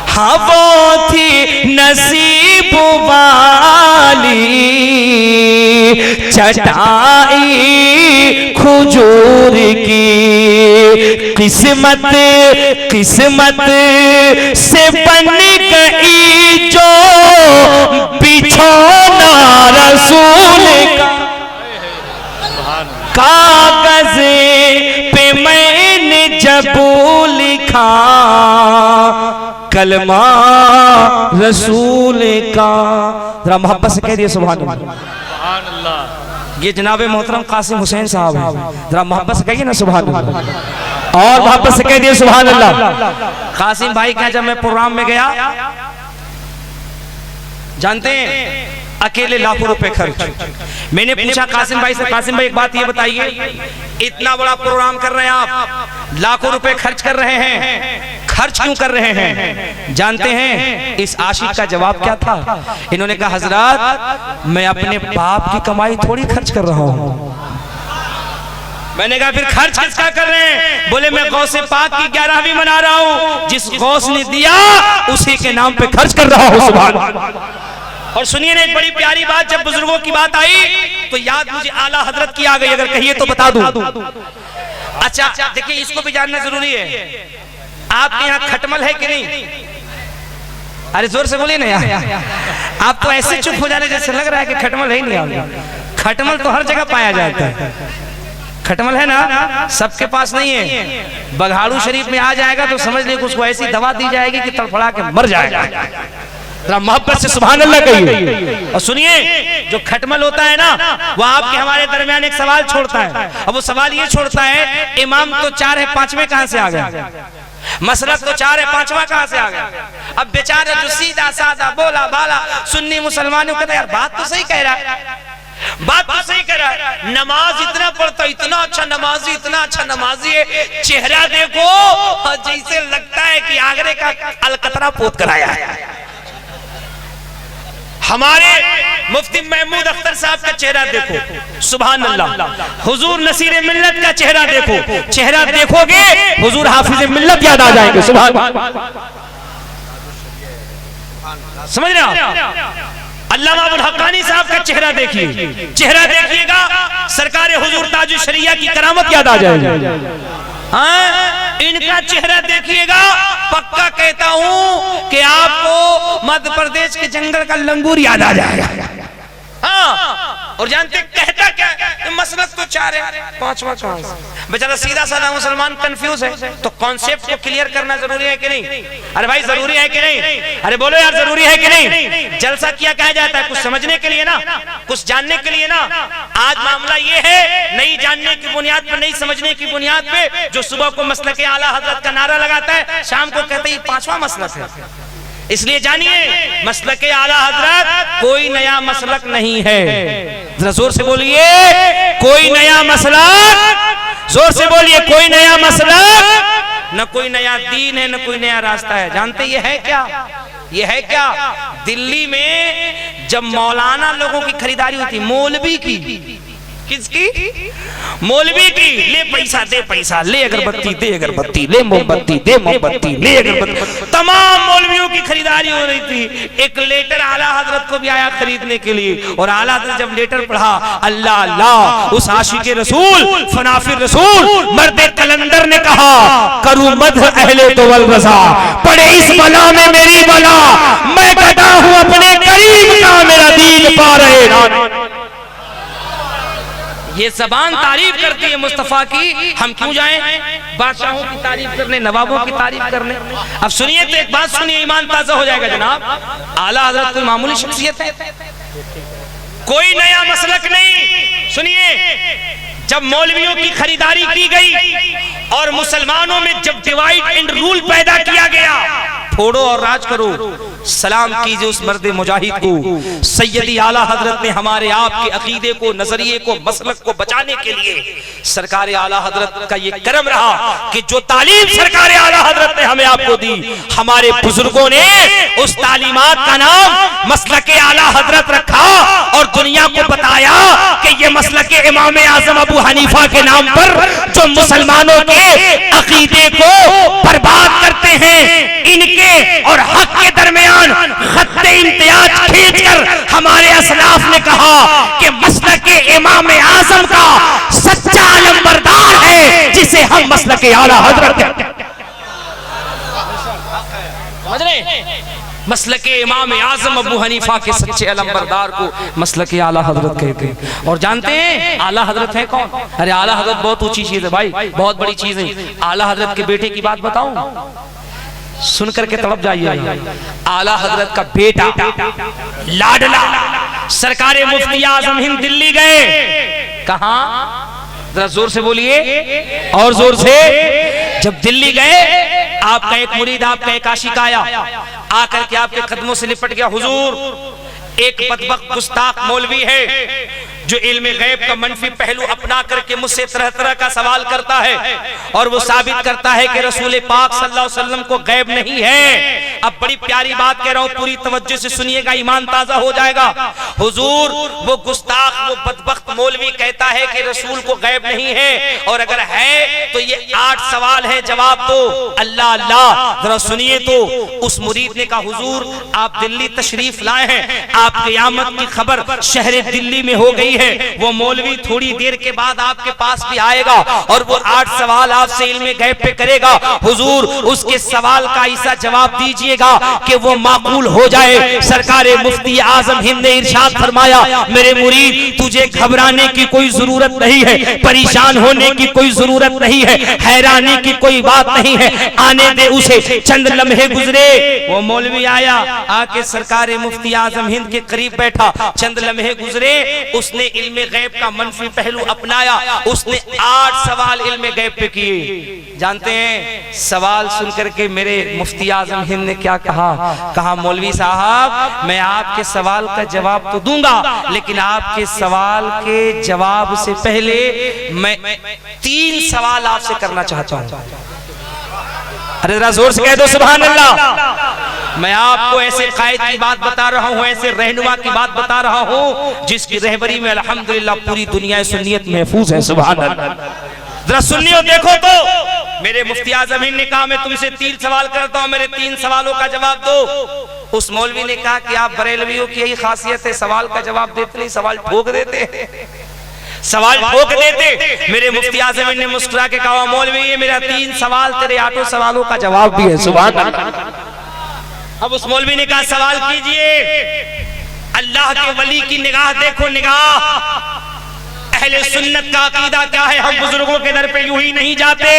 हाँ वो थी नसीब वाली चटाई खजूर की। किस्मत किस्मत से बन गई जो बिछौना रसूल का। कागज पे मैंने जब लिखा कलमा रसूल का। जरा मोहब्बत से कह दिए सुभान अल्लाह। ये जनाबे मोहतरम कासिम हुसैन साहब हैं, जरा मोहब्बत से कहिए ना सुभान अल्लाह, और मोहब्बत से कह दिए सुभान अल्लाह। कासिम भाई क्या, जब मैं प्रोग्राम में गया, जानते हैं अकेले लाखों रुपए खर्च। मैंने पूछा कासिम भाई से, कासिम भाई एक बात ये बताइए, इतना बड़ा प्रोग्राम कर रहे हैं आप, लाखों रुपए खर्च कर रहे हैं, खर्च क्यों कर रहे हैं? जानते हैं इस आशिक का जवाब क्या था? इन्होंने कहा हजरत मैं अपने बाप की कमाई थोड़ी खर्च कर रहा हूँ। मैंने कहा फिर खर्च किसका कर रहे हैं? बोले मैं गौसे पाक की 11वीं मना रहा हूँ, जिस गौस ने दिया उसी के नाम पे खर्च कर रहा हूँ। सुभान। और सुनिए ना एक बड़ी प्यारी बात, जब बुजुर्गों की बात आई तो याद मुझे आला हजरत की आ गई, अगर कहिए तो बता दूं। अच्छा देखिए इसको भी जानना जरूरी है, आपके यहाँ खटमल है कि नहीं? अरे जोर से बोलिए ना यार, आप तो ऐसे चुप हो जाने जैसे लग रहा है कि खटमल है ही नहीं। खटमल तो हर जगह पाया जाता है, खटमल है ना, सबके पास नहीं है। बघाड़ू शरीफ में आ जाएगा तो समझ लीजिए उसको ऐसी दवा दी जाएगी कि तड़फड़ा के मर जाएगा। मोहब्बत से सुभान अल्लाह कहिए। और सुनिए जो खटमल होता है ना, वो आपके हमारे दरमियान एक सवाल छोड़ता है। अब वो सवाल ये छोड़ता है इमाम तो 4 है, 5वें कहां से आ गया? मसलक तो 4 है, 5वां कहां से आ गया? अब बेचारा जो सीधा साधा बोला बाला सुन्नी मुसलमानों कहता यार बात तो सही कह रहा है, बात तो सही कह रहा है, नमाज इतना पढ़ता, इतना अच्छा नमाजी, इतना अच्छा नमाजी है, चेहरा देखो जैसे लगता है कि आगरे का अलकतरा पोत कराया है। हमारे मुफ्ती महमूद अख्तर साहब का चेहरा देखो, सुभान अल्लाह। हुजूर नसीर मिल्लत का चेहरा देखो, चेहरा देखोगे हुजूर हाफिज मिल्लत याद आ जाएंगे, सुभान। समझ रहे हो? अल्लामा अबुल हक्कानी साहब का चेहरा देखिए, चेहरा देखिएगा सरकार हुजूर ताजुल शरिया की करामत याद आ जाएगी। हाँ, इनका चेहरा देखिएगा, पक्का कहता हूं कि आपको मध्य प्रदेश के जंगल का लंगूर याद आ जाएगा। हाँ, और जानते कहता क्या, मसलक तो 4 है, 5वां कहां से? बेचारा सीधा साधा मुसलमान कंफ्यूज है, तो कॉन्सेप्ट को क्लियर करना जरूरी है कि नहीं? अरे भाई जरूरी है कि नहीं? अरे बोलो यार जरूरी है कि नहीं? जलसा किया कहा जाता है कुछ समझने के लिए ना, कुछ जानने के लिए ना। आज मामला ये है, नहीं जानने की बुनियाद पर, नहीं समझने की बुनियाद पे जो सुबह को मसलक आला हजरत का नारा लगाता है, शाम को कहते हैं 5वां मसलक है। इसलिए जानिए मसलक आला हजरत कोई नया मसलक नहीं है। जरा जोर से बोलिए, कोई नया मसलक, जोर से बोलिए, कोई नया मसलक, न कोई नया दीन है, न कोई नया रास्ता है। जानते ये है क्या? ये है क्या? दिल्ली में जब मौलाना लोगों की खरीदारी होती, मौलवी की, किसकी? मौलवी की। ले पैसा दे पैसा, ले अगरबत्ती दे अगरबत्ती, ले मोमबत्ती दे मोमबत्ती, ले अगरबत्ती, तमाम मौलवियों की खरीदारी हो रही थी। एक लेटर आला हजरत को भी आया खरीदने के लिए, और आला हजरत जब लेटर पढ़ा, अल्लाह अल्लाह, उस आशिक़े रसूल फनाफिर रसूल मर्दे कलंदर ने कहा, करूं मद्ह अहले तोवल रज़ा, पड़े इस बला में मेरी बला, मैं गदा हूं अपने करीब का, मेरा दीन पा रहे ना। ये जबान तारीफ करती है मुस्तफा की, हम क्यों जाएं बादशाहों की तारीफ करने, नवाबों की तारीफ करने? अब सुनिए तो एक बात सुनिए, ईमान ताजा हो जाएगा जनाब। आला हजरत कोई मामूली शख्सियत है, कोई नया मसलक नहीं। सुनिए, जब मौलवियों की खरीदारी की गई और मुसलमानों में जब डिवाइड एंड रूल पैदा किया गया, फोड़ो और राज करो, सलाम कीजिए उस मर्द मुजाहिद को। सैयदी आला हजरत ने हमारे आपके अकीदे को, नजरिए को, मसलक को बचाने के लिए, सरकार आला हजरत का ये करम रहा कि जो तालीम सरकार आला हजरत ने हमें आपको दी, हमारे बुजुर्गों ने उस तालीमात का नाम मसलक आला हजरत रखा और दुनिया को बताया कि ये मसलक इमाम आजम अबू हनीफा के नाम पर जो मुसलमानों के अकीदे को बर्बाद करते हैं, इनके और हक के दरमियान खत्ते इम्तियाज खींचकर हमारे असलाफ ने कहा कि मसलक इमाम आजम का सच्चा अलंबरदार है, जिसे हम मसलक आला हजरत कहते हैं। समझ रहे? मसलक इमाम आजम अबू हनीफा के सच्चे अलंबरदार को मसलक आला हजरत कहते हैं। और जानते हैं आला हजरत है कौन? अरे आला हजरत बहुत ऊंची चीज है भाई, बहुत बड़ी चीज है। आला हजरत के बेटे की बात बताऊं, सुनकर के तड़प जाइए। आला हजरत का बेटा लाडला सरकारे मुफ्ती आजम हिंद दिल्ली गए। कहां? जरा जोर से बोलिए, और जोर से। जब दिल्ली गए, आपका एक मुरीद, आपका एक आशिक आया, आकर के आपके कदमों से लिपट गया। हुजूर, एक बदबख्त गुस्ताख मौलवी है जो इल्म गैब का मनफी पहलू अपना करके मुझसे तरह तरह का सवाल करता है और वो साबित करता है कि रसूल पाक सल्लल्लाहु अलैहि वसल्लम को गैब नहीं है। अब बड़ी प्यारी बात कह रहा हूं, पूरी तवज्जो से सुनिएगा, ईमान ताजा हो जाएगा। हुजूर, वो गुस्ताख, वो बदबख्त मौलवी कहता है कि रसूल को गैब नहीं है, और अगर है तो ये 8 सवाल है, जवाब दो। अल्लाह अल्लाह, जरा सुनिए तो। उस मुरीद ने कहा, हुजूर आप दिल्ली तशरीफ लाए हैं, आप क़यामत की खबर शहर दिल्ली में हो गई है। वो मौलवी थोड़ी देर के बाद आपके पास भी आएगा और वो 8 सवाल आपसे इल्म गैब पे करेगा। हुजूर, उसके सवाल का ऐसा जवाब दीजिएगा कि वो माकूल हो जाए। सरकारे मुफ्ती आजम हिंद ने इरशाद फरमाया, मेरे मुरीद तुझे घबराने की कोई जरूरत नहीं है, परेशान होने की कोई जरूरत नहीं है, हैरानी की कोई बात नहीं है, आने दे उसे। चंद लम्हे गुजरे, वो मौलवी आया, आके सरकारे मुफ्ती आजम हिंद के करीब बैठा। चंद लम्हे गुजरे, उसने इल्म गैब का मनफी पहलू अपनाया। उसने 8 सवाल इल्म गैब पे किए। जानते हैं सवाल सुनकर के मेरे मुफ्ती आजम हिंद ने क्या कहा? कहा, मौलवी साहब, मैं आपके सवाल का जवाब तो दूंगा, लेकिन आपके सवाल के जवाब से पहले मैं 3 सवाल आपसे करना चाहता हूं। अरे जरा जोर से कह दो सुभान अल्लाह। मैं आपको ऐसे कायद की बात बता रहा हूँ, ऐसे रहनुमा की बात बता रहा हूँ जिसकी रहबरी में अल्हम्दुलिल्लाह पूरी दुनिया सुन्नियत महफूज है। सुभान अल्लाह। जरा सुन्नियों देखो तो मेरे मुफ्ती आज़म हिंद ने कहा मैं तुमसे 3 सवाल करता हूँ, मेरे 3 सवालों का जवाब दो। उस मौलवी ने कहा कि आप बरेलवियों की यही खासियत है, सवाल का जवाब देते नहीं, सवाल ठोक देते, सवाल ठोक देते। मेरे मुफ्ती आज़म हिंद ने मुस्कुरा के कहा मौलवी ये मेरा 3 सवाल तेरे 8 सवालों का जवाब भी है। सुभान अल्लाह। अब उस मौलवी ने कहा सवाल कीजिए। अल्लाह के वली की निगाह देखो, निगाह। अहले सुन्नत का अकीदा क्या है? हम बुजुर्गों के दर पे यूं ही नहीं जाते,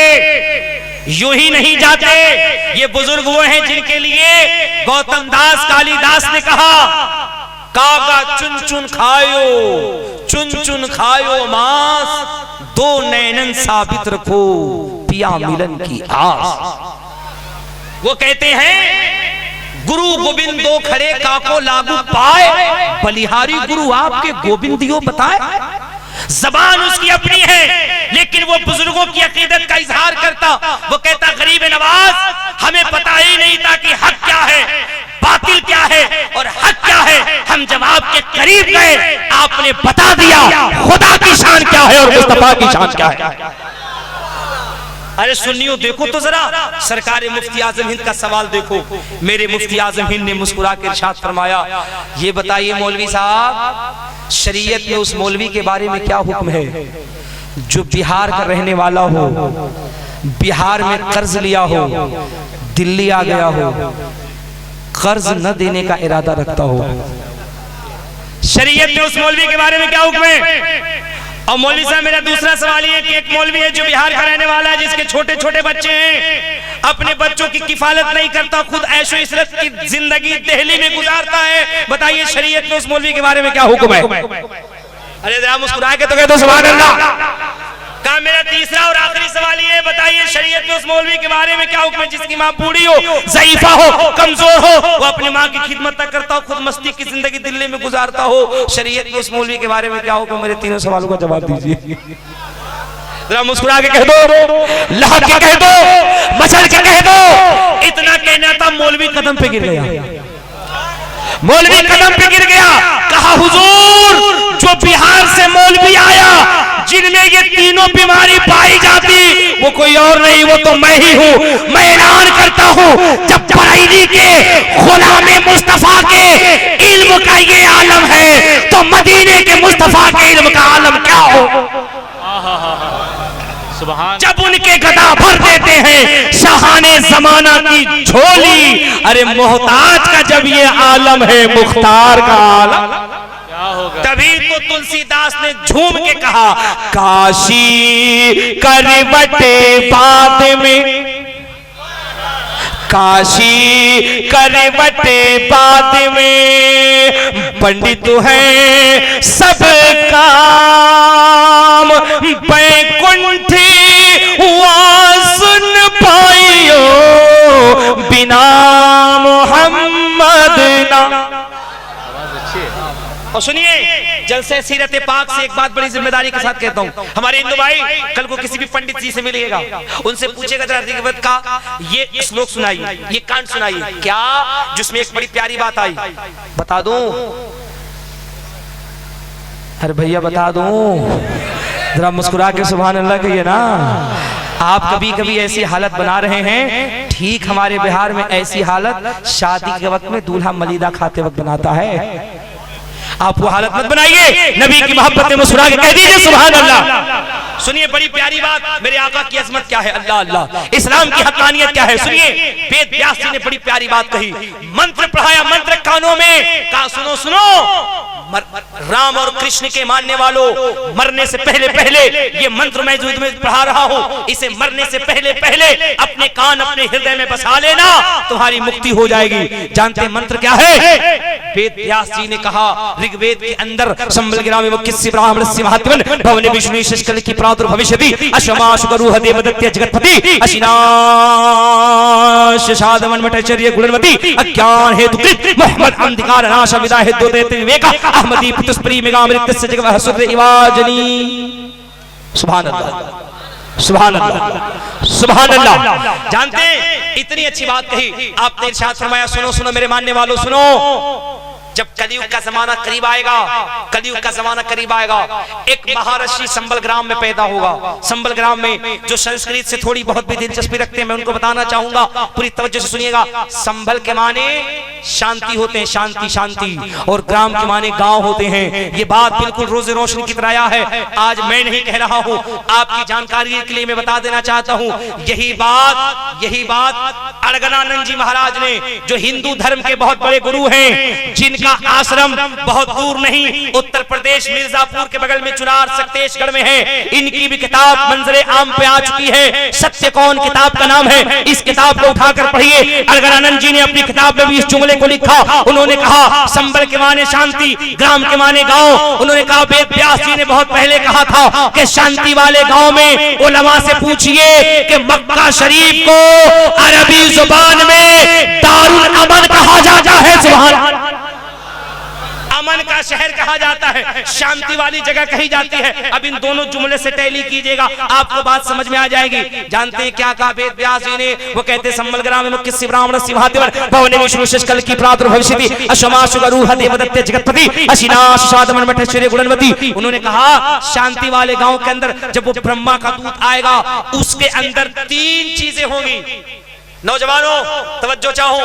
यूं ही नहीं जाते। ये बुजुर्ग वो हैं जिनके लिए गौतम दास कालिदास ने कहा काका चुन चुन खायो, चुन चुन खायो मांस, 2 नैनन साबित रखो पिया मिलन की आस। वो कहते हैं गुरु गोविंदो खड़े काको लागू पाए, बलिहारी गुरु आपके गोविंदियो बताए। जबान उसकी अपनी है लेकिन वो बुजुर्गों की अकीदत का इजहार करता। वो कहता गरीब नवाज हमें पता ही नहीं था कि हक क्या है, बातिल क्या है और हक क्या है। हम जवाब के करीब गए, आपने बता दिया खुदा की शान क्या है और मुस्तफा की शान क्या है। अरे सुन्नियों देखो तो जरा सरकार मुफ्ती आज़म हिंद का सवाल देखो। मेरे मुफ्ती आज़म हिंद ने मुस्कुरा के इरशाद फरमाया ये बताइए मौलवी साहब शरीयत में उस मौलवी के बारे में क्या हुक्म है जो बिहार का रहने वाला हो, बिहार में कर्ज लिया हो, दिल्ली आ गया हो, कर्ज न देने का इरादा रखता हो। शरीयत में उस मौलवी के बारे में क्या हुक्म है? और मौलवी साहब मेरा दूसरा सवाल ये कि एक मौलवी है जो बिहार का रहने वाला है, जिसके छोटे छोटे बच्चे हैं, अपने बच्चों की किफालत नहीं करता, खुद ऐशो इशरत की जिंदगी दिल्ली में गुजारता है। बताइए शरीयत में उस मौलवी के बारे में क्या हुक्म है? अरे जरा मुस्कुरा के तो कह दो सुभान अल्लाह। कहा मेरा तीसरा और आखिरी सवाल ये बताइए शरीयत में उस मौलवी के बारे में क्या हुक्म है जिसकी माँ बूढ़ी हो, ज़ईफा हो, कमजोर हो, वो अपनी माँ की खिदमत न करता हो, खुद मस्ती की जिंदगी दिल्ली में गुजारता हो। शरीयत में उस मौलवी के बारे में क्या हुक्म? मेरे 3 सवालों का जवाब दीजिए। जरा मुस्कुरा के कह दो, लहक के कह दो, मचल के कह दो। इतना कहना था मौलवी कदम पे गिर गया, मौलवी कदम पे गिर गया। कहा हुजूर जो बिहार से मौलवी आया जिनमें ये तीनों बीमारी पाई जाती वो कोई और नहीं, वो तो मैं ही हूँ। मैं ऐलान करता हूँ जब बरेली के गुलामे मुस्तफा के इल्म का ये आलम है तो मदीने के मुस्तफा के इल्म का आलम क्या हो। जब उनके गदा भर देते हैं शाहाने जमाना की झोली, अरे मोहताज का जब ये आलम है मुख्तार का आलम क्या होगा। तभी तो तुलसीदास ने झूम के कहा काशी करवटे बाद में, काशी करवटे बाद में पंडित है सब काम, बैकुंठी सुन पाइयो बिना मोहम्मद ना। और सुनिए जलसे सीरत पाक से एक बात बड़ी जिम्मेदारी के साथ कहता हूँ, हमारे हिंदू भाई कल को किसी भी पंडित जी से मिलिएगा, उनसे पूछेगा जरा रिगवत का ये श्लोक सुनाइए, ये कांड सुनाइए क्या जिसमें एक बड़ी प्यारी बात आई, बता दूं? अरे भैया बता दूं? जरा मुस्कुरा के सुभान अल्लाह कहिए ना। आप कभी कभी ऐसी हालत बना रहे हैं, ठीक हमारे बिहार में ऐसी हालत शादी के वक्त में दूल्हा मलीदा खाते वक्त बनाता है। आप वो हालत मत बनाइए, नबी की मोहब्बत में मुस्कुरा के कह दीजिए सुभान अल्लाह। सुनिए बड़ी प्यारी बात, मेरे आका की अजमत क्या है, अल्लाह अल्लाह, इस्लाम की हक़ानियत क्या है। सुनिए वेद व्यास जी ने बड़ी प्यारी बात कही, मंत्र पढ़ाया, मंत्र कानों में कहा सुनो सुनो राम और कृष्ण के मानने वालों, मरने से पहले पहले ये मंत्र मैं जो तुम्हें पढ़ा रहा हूँ इसे मरने से पहले पहले अपने कान अपने हृदय में बसा लेना, तुम्हारी मुक्ति हो जाएगी। जानते मंत्र क्या है? वेद व्यास जी ने कहा ऋग्वेद के अंदर संबल ग्राम मुक्स्य ब्राह्मणस्य महात्मन भवने विष्णु शिष्कल की प्रादुर् भविष्यति अशमाश गरुह देवदत्य जगतपति अशिनाश साधवन मठचर्य गुणवती अज्ञान हेतु कृत मोहम्मद अंधकार नाश विदा हेतु देते विवेक अहमदी पुतस्परी मेगामृतस्य जगवह सुर इवाजनी। सुभान अल्लाह। सुभान अल्लाह, सुभान अल्लाह। जानते हैं इतनी अच्छी बात कही आपने, इरशाद फरमाया सुनो सुनो मेरे मानने वालों सुनो, जब कलयुग का जमाना करीब आएगा, कलयुग का जमाना करीब आएगा, एक महर्षि संबल ग्राम में पैदा होगा। संबल ग्राम में जो संस्कृत से थोड़ी बहुत भी दिलचस्पी रखते हैं मैं उनको बताना चाहूंगा, पूरी तवज्जो से सुनिएगा। संबल के माने शांति होते हैं, शांति शांति, और ग्राम के माने गांव होते हैं। ये बात बिल्कुल रोज रोशनी की तरह आया है, आज मैं नहीं कह रहा हूँ, आपकी जानकारी के लिए मैं बता देना चाहता हूँ। यही बात अड़गनानंद जी महाराज ने, जो हिंदू धर्म के बहुत बड़े गुरु हैं, जिनका आश्रम बहुत दूर नहीं, उत्तर प्रदेश मिर्जापुर के बगल में चुनार सक्तेशगढ़ में है। इनकी भी किताब मंजरे आम पे आ चुकी है, सत्य कौन किताब का नाम है। इस किताब को उठाकर पढ़िए। अड़गनानंद जी ने अपनी किताब में भी इस जुमले को लिखा। उन्होंने कहा संबल के माने शांति, ग्राम के माने गांव। उन्होंने कहा वेद व्यास जी ने बहुत पहले कहा था कि शांति वाले गांव में उलमा से पूछिए कि मक्का शरीफ को अरबी जुबान में दारुल अमन कहा जाता है। सुभान, अमन का शहर कहा जाता है, शांति वाली जगह कही जाती है। अब इन दोनों जुमले से टैली कीजिएगा, आपको बात समझ में आ जाएगी। जानते हैं क्या कहा वेद व्यास जी ने? वो कहते संबल ग्राम में मुख्य शिवराम सिंहादेवर भवने विष्णु शिष्कल की प्रादुर्भविष्यति अशमा सुगरुह देवदत्ते जगतपति अशिनाश साधमन मठ श्री गुणवती। उन्होंने कहा शांति वाले गांव के अंदर जब वो ब्रह्मा का दूत आएगा, उसके अंदर 3 चीजें होंगी। नौजवानों तवज्जो चाहूं,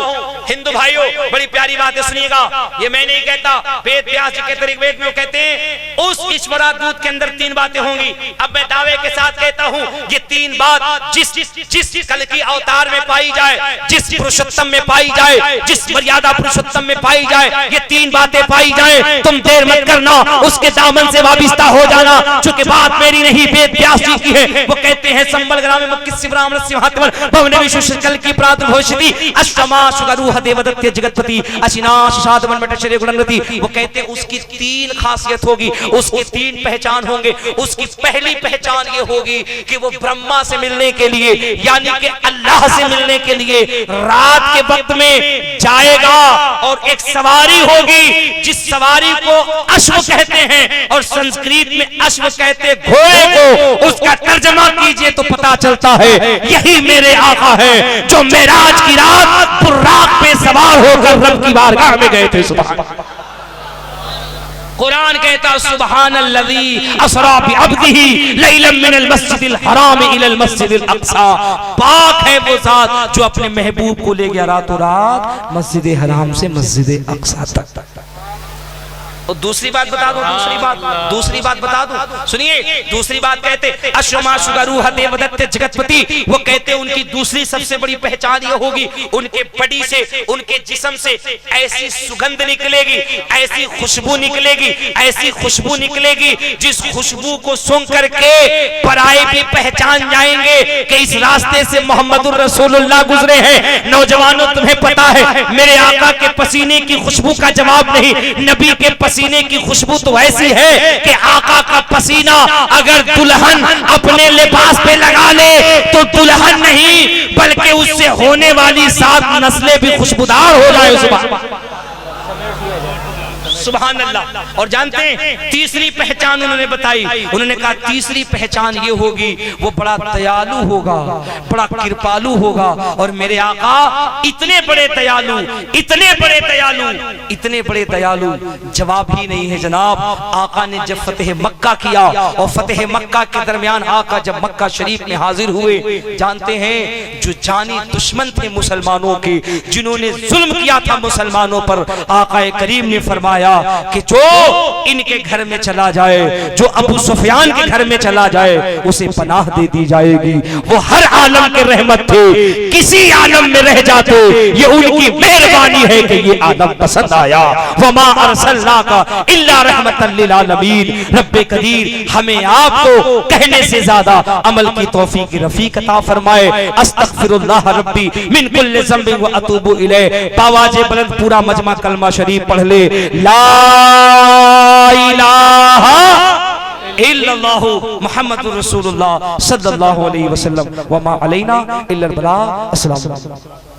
हिंदू भाइयों बड़ी प्यारी बातें सुनिएगा, ये मैं नहीं कहता, वेद व्यास जी कहते ऋग्वेद में वो कहते हैं उस ईश्वरा दूत के अंदर 3 बातें होंगी। अब मैं दावे के साथ कहता हूं ये 3 बात जिस कल की अवतार में पाई जाए, जिस पुरुषोत्तम में पाई जाए, जिस मर्यादा पुरुषोत्तम में पाई जाए, ये 3 बातें पाई जाए, तुम देर मत करना, उसके दामन से वाबिस्ता हो जाना। चूंकि बात मेरी नहीं वेद व्यास जी की है। वो कहते हैं संबल ग्राम में मुख्य शिवराम सिंहादेवर भवने विष्णु शिष्कल की प्रादुर्भविष्यति अष्टमा सुगरुह देवदत्ते जगतपति अशिनाश साधमन मठ श्री गुणवती। वो कहते हैं उसकी 3 खासियत होगी, उसकी 3 पहचान होंगे। उसकी पहली पहचान ये होगी कि वो ब्रह्मा से मिलने के लिए, यानी कि अल्लाह से मिलने के लिए रात के वक्त में जाएगा, और एक सवारी होगी जिस सवारी को अश्व कहते हैं, और संस्कृत में अश्व कहते घोड़े को। उसका तर्जमा कीजिए तो पता चलता है यही मेरे आका है जो मेराज की रात बुर्राक पे सवार होकर रब की बारगाह में गए थे। सुभान, कुरान कहता सुब्हानल्लज़ी असरा बिअब्दिही लैलन मिनल मस्जिदिल हराम इलल मस्जिदिल अक़सा। पाक है वो जात जो अपने महबूब को ले गया रातों रात मस्जिद हराम से मस्जिद अक़सा तक। और दूसरी बात बता दो, दूसरी बात बता दो, सुनिए। दूसरी बात कहते अश्वमा सुगरुह देवदत्ते जगतपति। वो कहते उनकी दूसरी सबसे बड़ी पहचान ये होगी, उनके बॉडी से, उनके जिस्म से ऐसी सुगंध निकलेगी, ऐसी खुशबू निकलेगी, ऐसी खुशबू निकलेगी जिस खुशबू को सूंघ करके पराए भी पहचान जाएंगे कि इस रास्ते से मोहम्मदुर रसूलुल्लाह गुजरे हैं। नौजवानों तुम्हें पता है मेरे आका के पसीने की खुशबू का जवाब नहीं। नबी के पसीने की खुशबू तो ऐसी है कि आका का पसीना अगर दुल्हन अपने लिबास पे लगा ले तो दुल्हन नहीं बल्कि उससे होने वाली 7 नस्लें भी खुशबूदार हो जाए। सुभान अल्लाह। और जानते हैं तीसरी पहचान उन्होंने बताई, उन्होंने कहा तीसरी पहचान ये होगी वो बड़ा दयालु होगा, बड़ा कृपालु होगा। और मेरे आका इतने बड़े दयालु, इतने बड़े दयालु, इतने बड़े दयालु, जवाब ही नहीं है जनाब। आका ने जब फतेह मक्का किया और फतेह मक्का के दरमियान आका जब मक्का शरीफ में हाजिर हुए, जानते हैं जो जानी दुश्मन थे मुसलमानों के, जिन्होंने जुल्म किया था मुसलमानों पर, आका करीम ने फरमाया कि जो इनके घर में चला जाए, जो अबू सुफियान के घर में चला जाए, उसे पनाह दे दी जाएगी। वो हर आलम के रहमत थे, किसी आलम में रह जाते, ये उनकी मेहरबानी है कि ये आलम पसंद आया। वमा अरसलनाका इल्ला रहमतल लिल आलमीन। रब्बे कदीर हमें आपको कहने से ज्यादा अमल की तौफीक रफीक अता फरमाए। अस्तगफिरुल्लाह रब्बी मिन कुल्लि ज़ंबिन व अतूबु इलैह। बावाजे बुलंद पूरा मजमा कलमा शरीफ पढ़ ले, ला इलाहा इल्लल्लाहु मुहम्मदुर रसूलुल्लाह सल्लल्लाहु अलैहि वसल्लम व मा अलैना इल्लल बलाग। अस्सलामु अलैकुम।